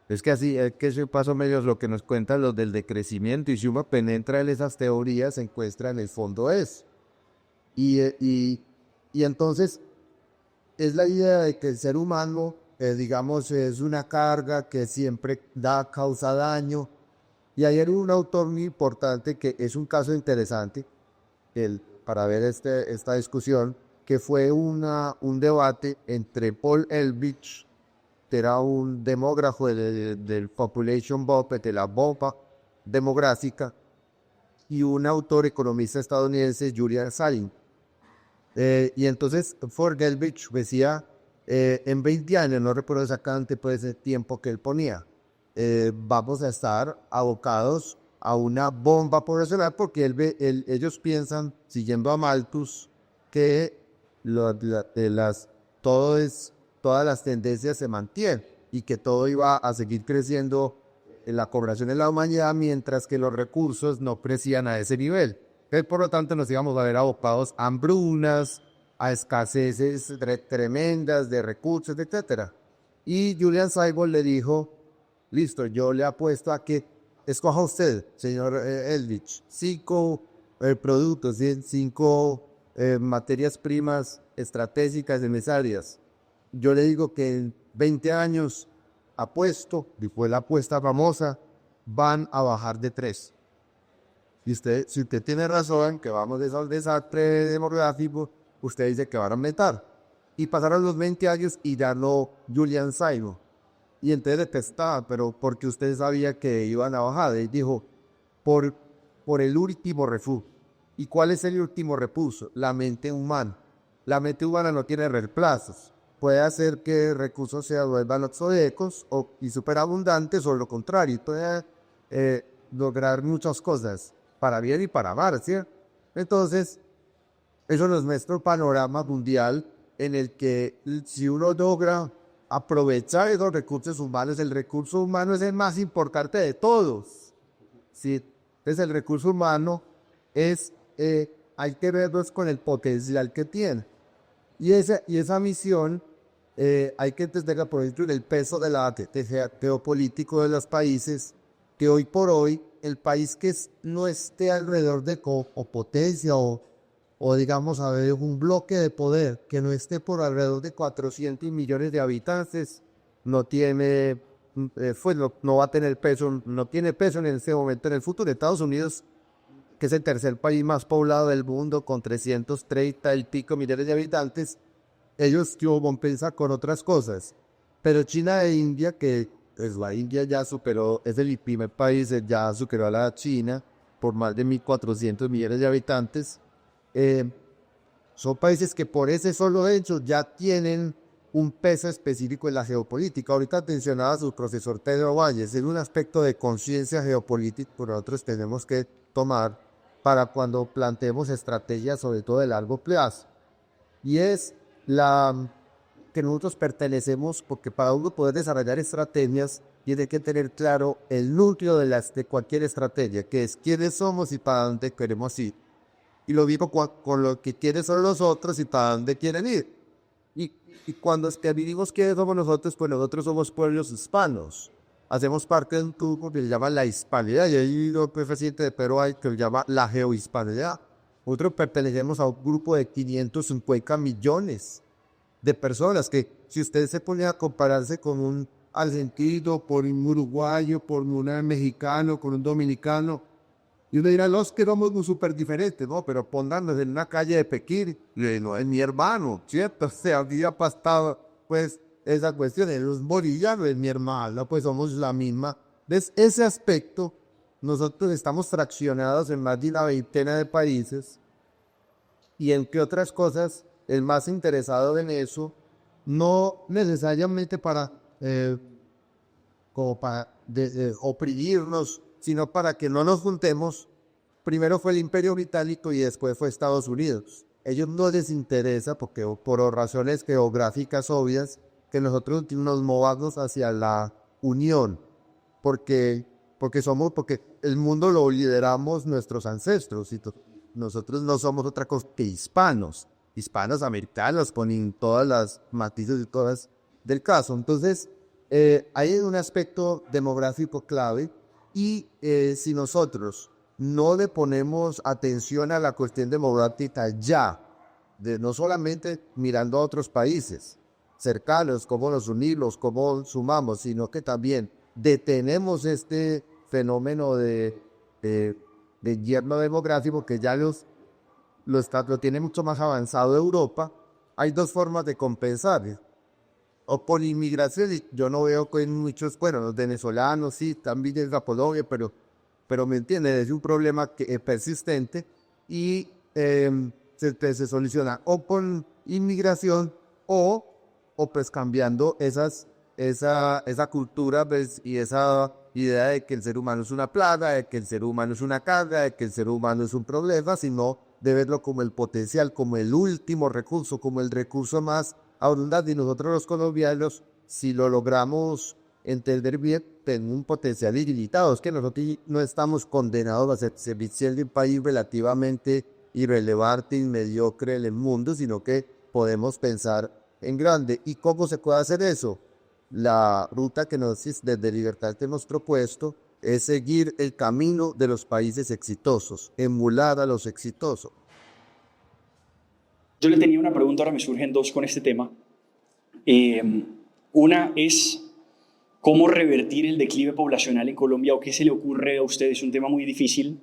Es que así, es que eso paso medio lo que nos cuentan los del decrecimiento, y si uno penetra en esas teorías, se encuentra en el fondo eso. Y entonces es la idea de que el ser humano, digamos, es una carga que siempre causa daño. Y ayer hubo un autor muy importante que es un caso interesante para ver esta discusión, que fue un debate entre Paul Ehrlich, que era un demógrafo del Population Bomb, de la bomba demográfica, y un autor economista estadounidense, Julian Saling. Y entonces Ford Ehrlich decía, en 20 años, no recuerdo exactamente por ese tiempo que él ponía, vamos a estar abocados a una bomba poblacional, porque ellos piensan, siguiendo a Malthus, que todas las tendencias se mantienen y que todo iba a seguir creciendo en la población de la humanidad, mientras que los recursos no crecían a ese nivel. Entonces, por lo tanto, nos íbamos a ver abocados a hambrunas, a escaseces tremendas de recursos, etc. Y Julian Seibel le dijo, listo, yo le apuesto a que escoja usted, señor Ehrlich, 5 productos, 5 materias primas estratégicas necesarias. Yo le digo que en 20 años apuesto, y fue la apuesta famosa, van a bajar de 3. Y si usted tiene razón, que vamos a un desastre demográfico, usted dice que van a aumentar. Y pasaron los 20 años y ganó Julian Seibel. Y entonces detestaba, pero porque usted sabía que iban a bajar. Él dijo, por el último refugio. ¿Y cuál es el último refugio? La mente humana. La mente humana no tiene reemplazos. Puede hacer que recursos se vuelvan obsoletos y superabundantes, o lo contrario, puede lograr muchas cosas, para bien y para mal, ¿sí? Entonces, eso nos muestra un panorama mundial en el que si uno logra aprovechar esos recursos humanos, el recurso humano es el más importante de todos, ¿sí? Entonces, el recurso humano hay que verlo con el potencial que tiene. Y esa misión hay que entenderla, por ejemplo, en el peso de la geopolítico de los países, que hoy por hoy el país que no esté alrededor de o potencia o digamos, a ver, un bloque de poder que no esté por alrededor de 400 millones de habitantes, no tiene, no va a tener peso, no tiene peso en este momento. En el futuro, Estados Unidos, que es el tercer país más poblado del mundo, con 330 y pico millones de habitantes, ellos compensan con otras cosas. Pero China e India, que pues la India ya superó, es el primer país, ya superó a la China por más de 1.400 millones de habitantes, son países que por ese solo hecho ya tienen un peso específico en la geopolítica. Ahorita mencionaba su profesor Pedro Valles, es un aspecto de conciencia geopolítica que nosotros tenemos que tomar para cuando planteemos estrategias, sobre todo de largo plazo. Y es que nosotros pertenecemos, porque para uno poder desarrollar estrategias, tiene que tener claro el núcleo de cualquier estrategia, que es quiénes somos y para dónde queremos ir. Y lo mismo con lo que quiénes son los otros y para dónde quieren ir. Y cuando definimos quiénes somos nosotros, pues nosotros somos pueblos hispanos. Hacemos parte de un grupo que se llama la hispanidad, y hay un presidente de Perú que se llama la geohispanidad. Nosotros pertenecemos a un grupo de 550 millones de personas que, si usted se pone a compararse con un argentino, por un uruguayo, por un mexicano, con un dominicano, y uno dirá, los que somos súper diferentes, ¿no? Pero póngannos en una calle de Pekín, no es mi hermano, ¿cierto? O sea, había pasado, pues, esa cuestión, los bolivianos es mi hermano, pues somos la misma. Entonces, ese aspecto, nosotros estamos fraccionados en más de una veintena de países, y entre otras cosas, el más interesado en eso, no necesariamente para como para oprimirnos, sino para que no nos juntemos. Primero fue el Imperio Británico y después fue Estados Unidos. Ellos no les interesa, porque por razones geográficas obvias, que nosotros nos movamos hacia la unión, porque el mundo lo lideramos nuestros ancestros y nosotros no somos otra cosa que hispanos americanos, con todas las matices y todas del caso. Entonces, hay un aspecto demográfico clave y si nosotros no le ponemos atención a la cuestión demográfica ya, no solamente mirando a otros países cercanos, cómo nos unimos, cómo sumamos, sino que también detenemos este fenómeno de invierno demográfico que ya lo tiene mucho más avanzado Europa. Hay dos formas de compensar, o por inmigración, y yo no veo que muchos, bueno, los venezolanos sí, también en la Polonia, pero me entienden, es un problema que es persistente y se soluciona o por inmigración o pues cambiando esa cultura, pues, y esa idea de que el ser humano es una plaga, de que el ser humano es una carga, de que el ser humano es un problema, sino de verlo como el potencial, como el último recurso, como el recurso más abundante. Y nosotros los colombianos, si lo logramos entender bien, tenemos un potencial ilimitado. Es que nosotros no estamos condenados a ser un país relativamente irrelevante y mediocre en el mundo, sino que podemos pensar en grande. ¿Y cómo se puede hacer eso? La ruta que desde Libertad te hemos propuesto es seguir el camino de los países exitosos, emular a los exitosos. Yo le tenía una pregunta, ahora me surgen dos con este tema. Una es cómo revertir el declive poblacional en Colombia, o qué se le ocurre a usted. Es un tema muy difícil,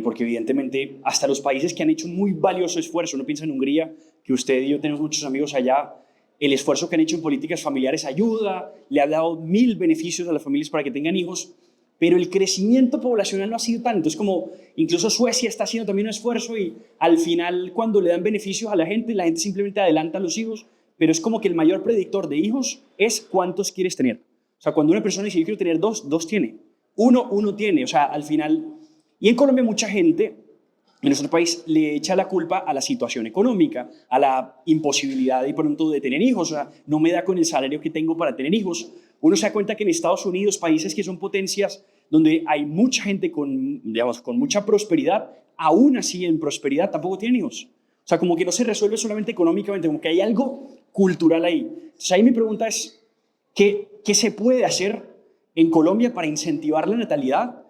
porque evidentemente hasta los países que han hecho un muy valioso esfuerzo, uno piensa en Hungría, que usted y yo tenemos muchos amigos allá, el esfuerzo que han hecho en políticas familiares ayuda, le ha dado 1000 beneficios a las familias para que tengan hijos, pero el crecimiento poblacional no ha sido tanto. Es como, incluso Suecia está haciendo también un esfuerzo y al final cuando le dan beneficios a la gente simplemente adelanta a los hijos, pero es como que el mayor predictor de hijos es cuántos quieres tener. O sea, cuando una persona dice yo quiero tener dos tiene, uno tiene, o sea, al final. Y en Colombia mucha gente en nuestro país le echa la culpa a la situación económica, a la imposibilidad de pronto de tener hijos. O sea, no me da con el salario que tengo para tener hijos. Uno se da cuenta que en Estados Unidos, países que son potencias, donde hay mucha gente con mucha prosperidad, aún así en prosperidad tampoco tienen hijos. O sea, como que no se resuelve solamente económicamente, como que hay algo cultural ahí. Entonces ahí mi pregunta es, ¿qué se puede hacer en Colombia para incentivar la natalidad?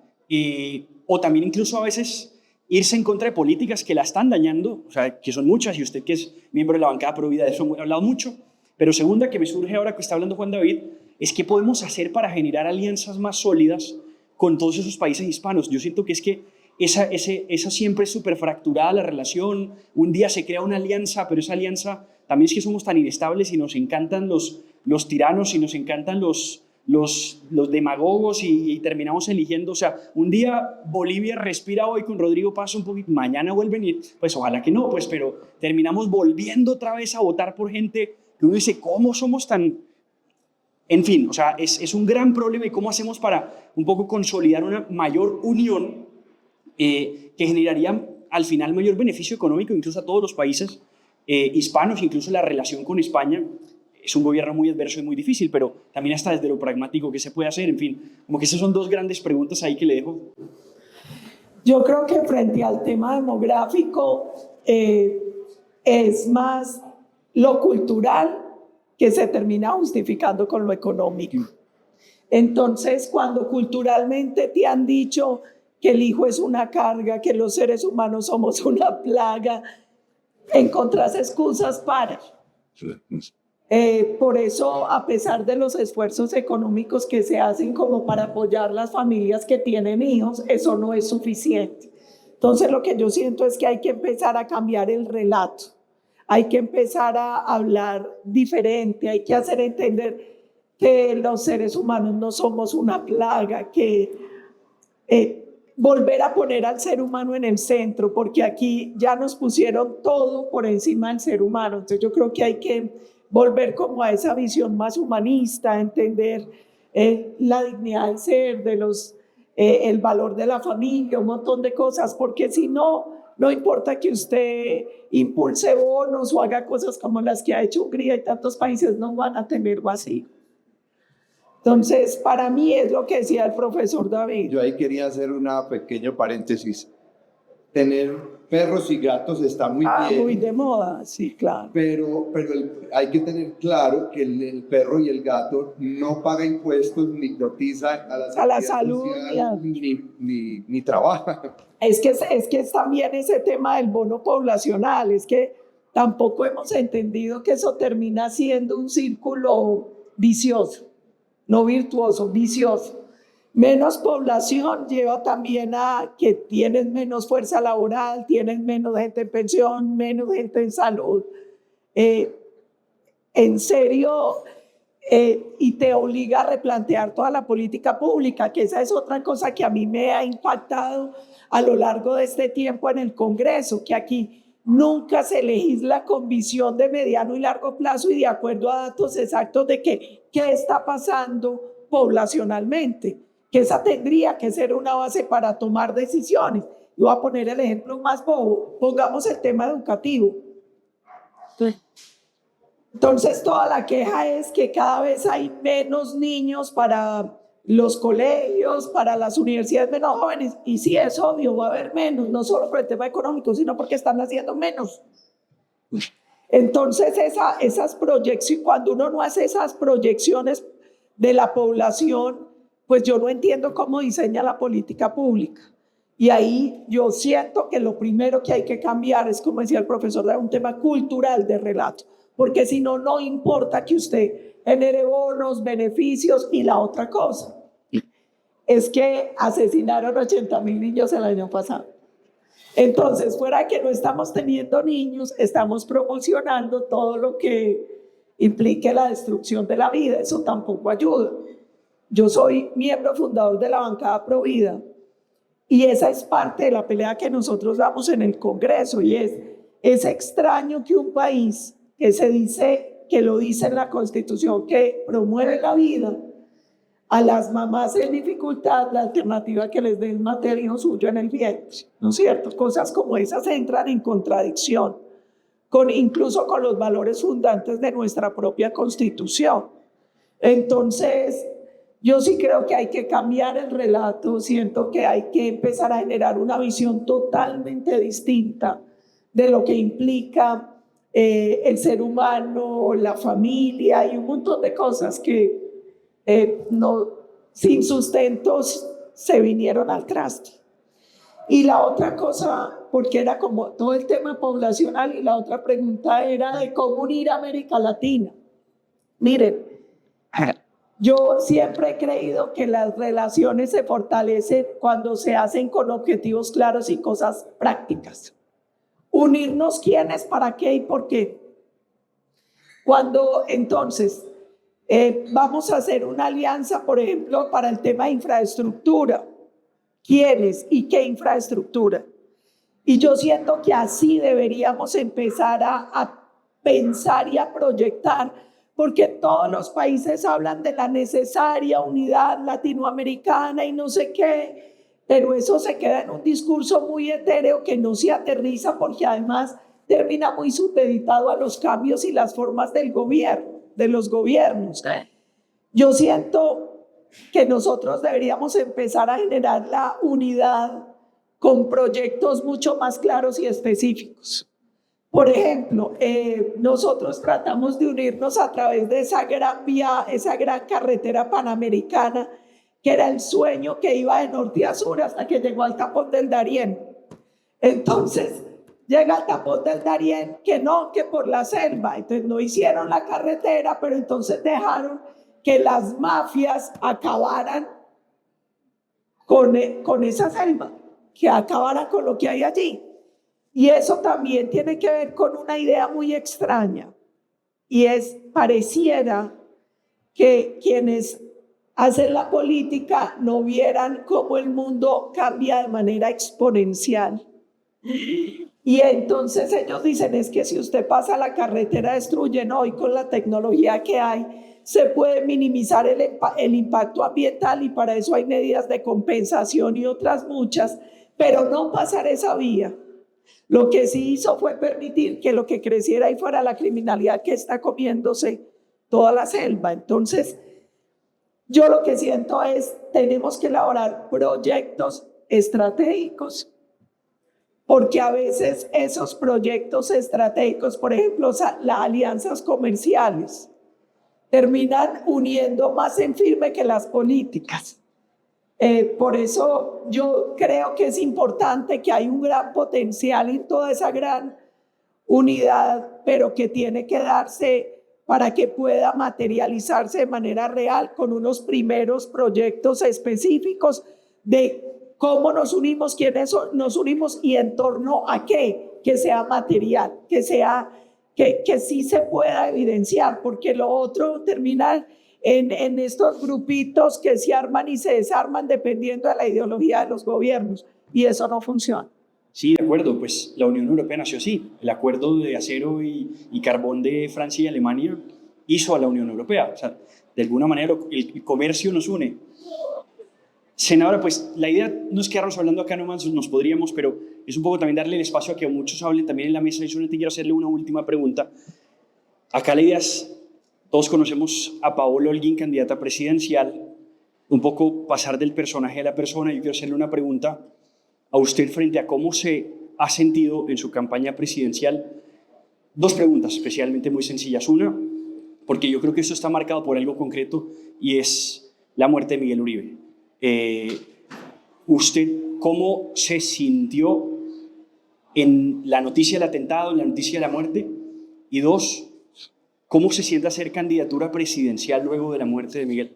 O también incluso a veces irse en contra de políticas que la están dañando, o sea, que son muchas, y usted que es miembro de la bancada Pro Vida de eso ha hablado mucho. Pero segunda, que me surge ahora que está hablando Juan David, es qué podemos hacer para generar alianzas más sólidas con todos esos países hispanos. Yo siento que es que esa siempre es súper fracturada la relación. Un día se crea una alianza, pero esa alianza también es que somos tan inestables y nos encantan los tiranos y nos encantan los demagogos y terminamos eligiendo. O sea, un día Bolivia respira hoy con Rodrigo Paz un poquito, mañana vuelven y pues ojalá que no, pues, pero terminamos volviendo otra vez a votar por gente que uno dice, ¿cómo somos tan...? En fin, o sea, es un gran problema. ¿Y cómo hacemos para un poco consolidar una mayor unión que generaría al final mayor beneficio económico incluso a todos los países hispanos, incluso la relación con España? Es un gobierno muy adverso y muy difícil, pero también hasta desde lo pragmático que se puede hacer. En fin, como que esas son dos grandes preguntas ahí que le dejo. Yo creo que frente al tema demográfico es más lo cultural que se termina justificando con lo económico. Entonces, cuando culturalmente te han dicho que el hijo es una carga, que los seres humanos somos una plaga, encontrás excusas para. Por eso, a pesar de los esfuerzos económicos que se hacen como para apoyar las familias que tienen hijos, eso no es suficiente. Entonces, lo que yo siento es que hay que empezar a cambiar el relato. Hay que empezar a hablar diferente, hay que hacer entender que los seres humanos no somos una plaga, que volver a poner al ser humano en el centro, porque aquí ya nos pusieron todo por encima del ser humano. Entonces yo creo que hay que volver como a esa visión más humanista, entender la dignidad del ser, el valor de la familia, un montón de cosas, porque si no, no importa que usted impulse bonos o haga cosas como las que ha hecho Hungría y tantos países, no van a tener vacío. Entonces, para mí es lo que decía el profesor David. Yo ahí quería hacer una pequeño paréntesis. Tener perros y gatos está muy bien. Muy de moda, sí, claro. Pero hay que tener claro que el perro y el gato no pagan impuestos ni cotizan a la salud social, ni trabajan. Es que es también ese tema del bono poblacional, es que tampoco hemos entendido que eso termina siendo un círculo vicioso, no virtuoso, vicioso. Menos población lleva también a que tienes menos fuerza laboral, tienes menos gente en pensión, menos gente en salud. En serio, y te obliga a replantear toda la política pública, que esa es otra cosa que a mí me ha impactado a lo largo de este tiempo en el Congreso, que aquí nunca se legisla con visión de mediano y largo plazo y de acuerdo a datos exactos de qué está pasando poblacionalmente, que esa tendría que ser una base para tomar decisiones. Yo voy a poner el ejemplo más bobo, pongamos el tema educativo. Entonces toda la queja es que cada vez hay menos niños para los colegios, para las universidades menos jóvenes, y sí, es obvio, va a haber menos, no solo por el tema económico, sino porque están haciendo menos. Entonces esas proyecciones, cuando uno no hace esas proyecciones de la población, pues yo no entiendo cómo diseña la política pública. Y ahí yo siento que lo primero que hay que cambiar es, como decía el profesor, de un tema cultural de relato, porque si no, no importa que usted genere bonos, beneficios y la otra cosa. Es que asesinaron 80,000 niños el año pasado. Entonces, fuera que no estamos teniendo niños, estamos promocionando todo lo que implique la destrucción de la vida. Eso tampoco ayuda. Yo soy miembro fundador de la bancada Provida y esa es parte de la pelea que nosotros damos en el Congreso y es extraño que un país que se dice, que lo dice en la Constitución, que promueve la vida, a las mamás en dificultad, la alternativa que les den mater hijo suyo en el vientre, ¿no es cierto? Cosas como esas entran en contradicción, incluso con los valores fundantes de nuestra propia Constitución. Entonces, yo sí creo que hay que cambiar el relato, siento que hay que empezar a generar una visión totalmente distinta de lo que implica el ser humano, la familia y un montón de cosas que sin sustentos se vinieron al traste. Y la otra cosa, porque era como todo el tema poblacional, y la otra pregunta era de cómo unir a América Latina. Miren, yo siempre he creído que las relaciones se fortalecen cuando se hacen con objetivos claros y cosas prácticas. Unirnos quiénes, para qué y por qué. Cuando entonces vamos a hacer una alianza, por ejemplo, para el tema de infraestructura. ¿Quiénes y qué infraestructura? Y yo siento que así deberíamos empezar a pensar y a proyectar, porque todos los países hablan de la necesaria unidad latinoamericana y no sé qué, pero eso se queda en un discurso muy etéreo que no se aterriza porque además termina muy supeditado a los cambios y las formas del gobierno, de los gobiernos. Yo siento que nosotros deberíamos empezar a generar la unidad con proyectos mucho más claros y específicos. Por ejemplo, nosotros tratamos de unirnos a través de esa gran vía, esa gran carretera panamericana, que era el sueño que iba de norte a sur hasta que llegó al tapón del Darién. Entonces, llega al tapón del Darién, que por la selva. Entonces no hicieron la carretera, pero entonces dejaron que las mafias acabaran con esa selva, que acabaran con lo que hay allí. Y eso también tiene que ver con una idea muy extraña, y pareciera que quienes hacen la política no vieran cómo el mundo cambia de manera exponencial. Y entonces ellos dicen, es que si usted pasa la carretera destruyen hoy con la tecnología que hay, se puede minimizar el impacto ambiental y para eso hay medidas de compensación y otras muchas, pero no pasar esa vía. Lo que sí hizo fue permitir que lo que creciera ahí fuera la criminalidad que está comiéndose toda la selva. Entonces, yo lo que siento es, tenemos que elaborar proyectos estratégicos, porque a veces esos proyectos estratégicos, por ejemplo, las alianzas comerciales, terminan uniendo más en firme que las políticas. Por eso yo creo que es importante que hay un gran potencial en toda esa gran unidad, pero que tiene que darse para que pueda materializarse de manera real con unos primeros proyectos específicos de cómo nos unimos, quiénes nos unimos y en torno a qué, que sea material, que sí se pueda evidenciar, porque lo otro termina en estos grupitos que se arman y se desarman dependiendo de la ideología de los gobiernos, y eso no funciona. Sí, de acuerdo, pues la Unión Europea nació así. El acuerdo de acero y carbón de Francia y Alemania hizo a la Unión Europea. O sea, de alguna manera el comercio nos une. Senadora, pues la idea no es quedarnos hablando acá nomás, nos podríamos, pero es un poco también darle el espacio a que muchos hablen también en la mesa. Y solamente quiero hacerle una última pregunta. Acá la idea es, todos conocemos a Paola Holguín, candidata presidencial, un poco pasar del personaje a la persona. Yo quiero hacerle una pregunta a usted frente a cómo se ha sentido en su campaña presidencial. Dos preguntas especialmente muy sencillas. Una, porque yo creo que esto está marcado por algo concreto y es la muerte de Miguel Uribe. ¿Usted cómo se sintió en la noticia del atentado, en la noticia de la muerte? Y dos, ¿cómo se siente hacer candidatura presidencial luego de la muerte de Miguel?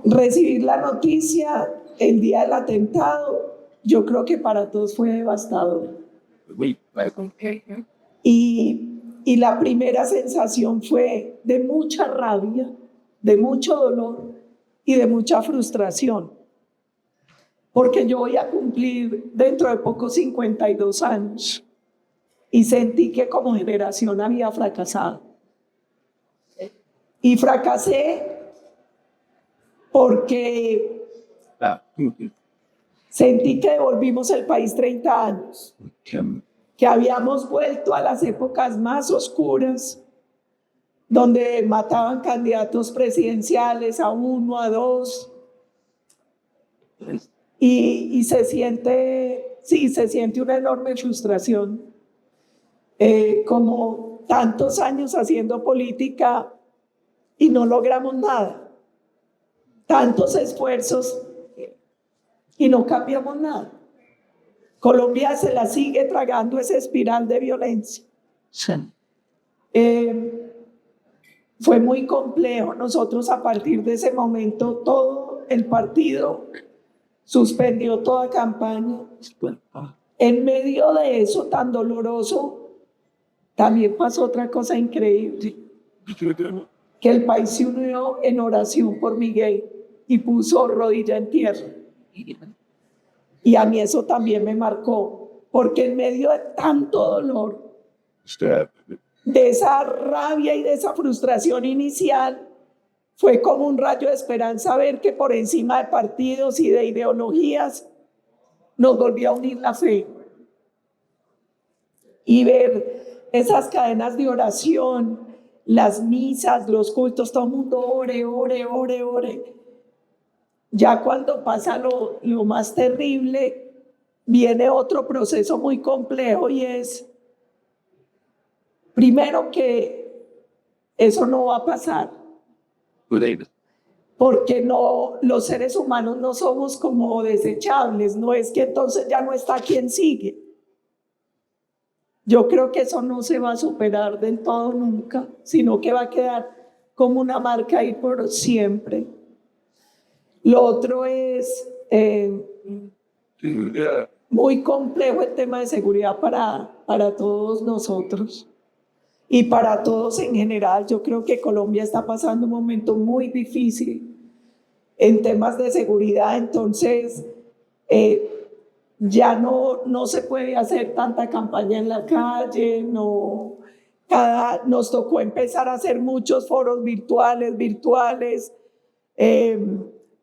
Recibir la noticia el día del atentado, yo creo que para todos fue devastador. Y la primera sensación fue de mucha rabia, de mucho dolor y de mucha frustración, porque yo voy a cumplir dentro de poco 52 años y sentí que como generación había fracasado. Y fracasé porque sentí que devolvimos el país 30 años, que habíamos vuelto a las épocas más oscuras, donde mataban candidatos presidenciales a uno, a dos, y se siente una enorme frustración. Como tantos años haciendo política y no logramos nada. Tantos esfuerzos y no cambiamos nada. Colombia se la sigue tragando esa espiral de violencia. Sí. Fue muy complejo. Nosotros a partir de ese momento todo el partido suspendió toda campaña. En medio de eso tan doloroso también pasó otra cosa increíble, que el país se unió en oración por Miguel y puso rodilla en tierra. Y a mí eso también me marcó, porque en medio de tanto dolor, de esa rabia y de esa frustración inicial, fue como un rayo de esperanza ver que por encima de partidos y de ideologías nos volvió a unir la fe. Y ver esas cadenas de oración, las misas, los cultos, todo el mundo ore, ore, ore, ore. Ya cuando pasa lo más terrible, viene otro proceso muy complejo y es, primero, que eso no va a pasar. Porque los seres humanos no somos como desechables, no es que entonces ya no está quien sigue. Yo creo que eso no se va a superar del todo nunca, sino que va a quedar como una marca ahí por siempre. Lo otro es muy complejo el tema de seguridad para todos nosotros y para todos en general. Yo creo que Colombia está pasando un momento muy difícil en temas de seguridad, entonces ya no se puede hacer tanta campaña en la calle, no, Nos tocó empezar a hacer muchos foros virtuales.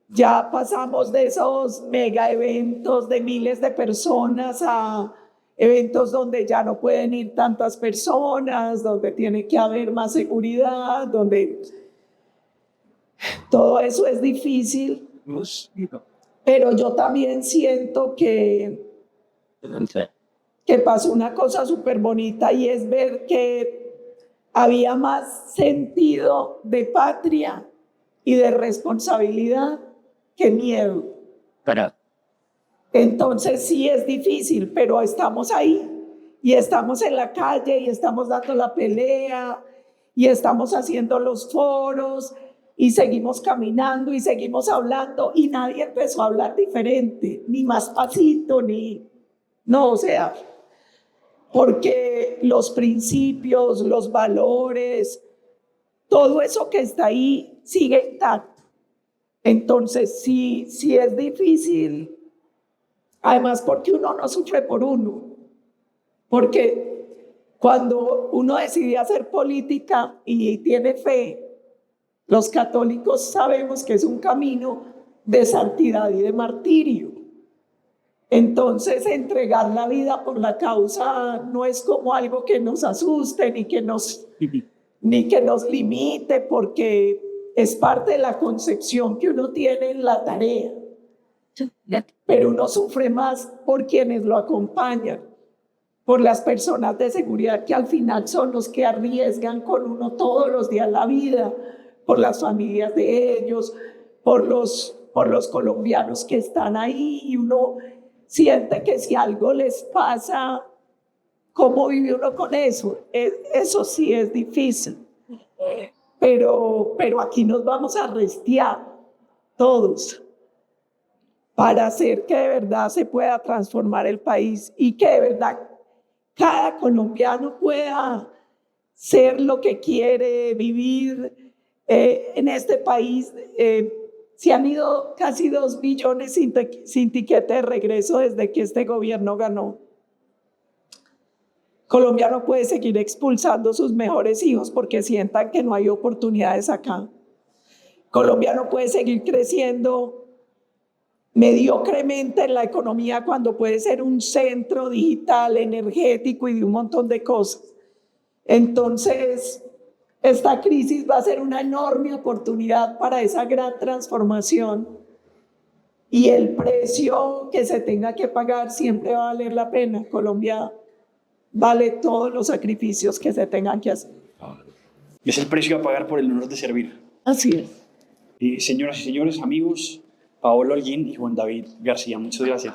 Ya pasamos de esos mega eventos de miles de personas a eventos donde ya no pueden ir tantas personas, donde tiene que haber más seguridad, donde todo eso es difícil. Pero yo también siento que pasó una cosa súper bonita, y es ver que había más sentido de patria y de responsabilidad que miedo. Entonces sí es difícil, pero estamos ahí y estamos en la calle y estamos dando la pelea y estamos haciendo los foros y seguimos caminando y seguimos hablando, y nadie empezó a hablar diferente, ni más pasito, no, o sea, porque los principios, los valores, todo eso que está ahí sigue intacto. Entonces sí es difícil, además porque uno no sufre por uno, porque cuando uno decide hacer política y tiene fe, los católicos sabemos que es un camino de santidad y de martirio. Entonces, entregar la vida por la causa no es como algo que nos asuste ni que nos limite, porque es parte de la concepción que uno tiene en la tarea. Pero uno sufre más por quienes lo acompañan, por las personas de seguridad que al final son los que arriesgan con uno todos los días la vida, por las familias de ellos, por los colombianos que están ahí, y uno siente que si algo les pasa, ¿cómo vive uno con eso? Eso sí es difícil, pero aquí nos vamos a restear todos para hacer que de verdad se pueda transformar el país y que de verdad cada colombiano pueda ser lo que quiere, vivir. En este país se han ido casi 2 billones sin tiquete de regreso desde que este gobierno ganó. Colombia no puede seguir expulsando sus mejores hijos porque sientan que no hay oportunidades acá. Colombia no puede seguir creciendo mediocremente en la economía cuando puede ser un centro digital, energético y de un montón de cosas. Entonces, esta crisis va a ser una enorme oportunidad para esa gran transformación, y el precio que se tenga que pagar siempre va a valer la pena. Colombia vale todos los sacrificios que se tengan que hacer. Es el precio a pagar por el honor de servir. Así es. Señoras y señores, amigos, Paolo Holguín y Juan David García, muchas gracias.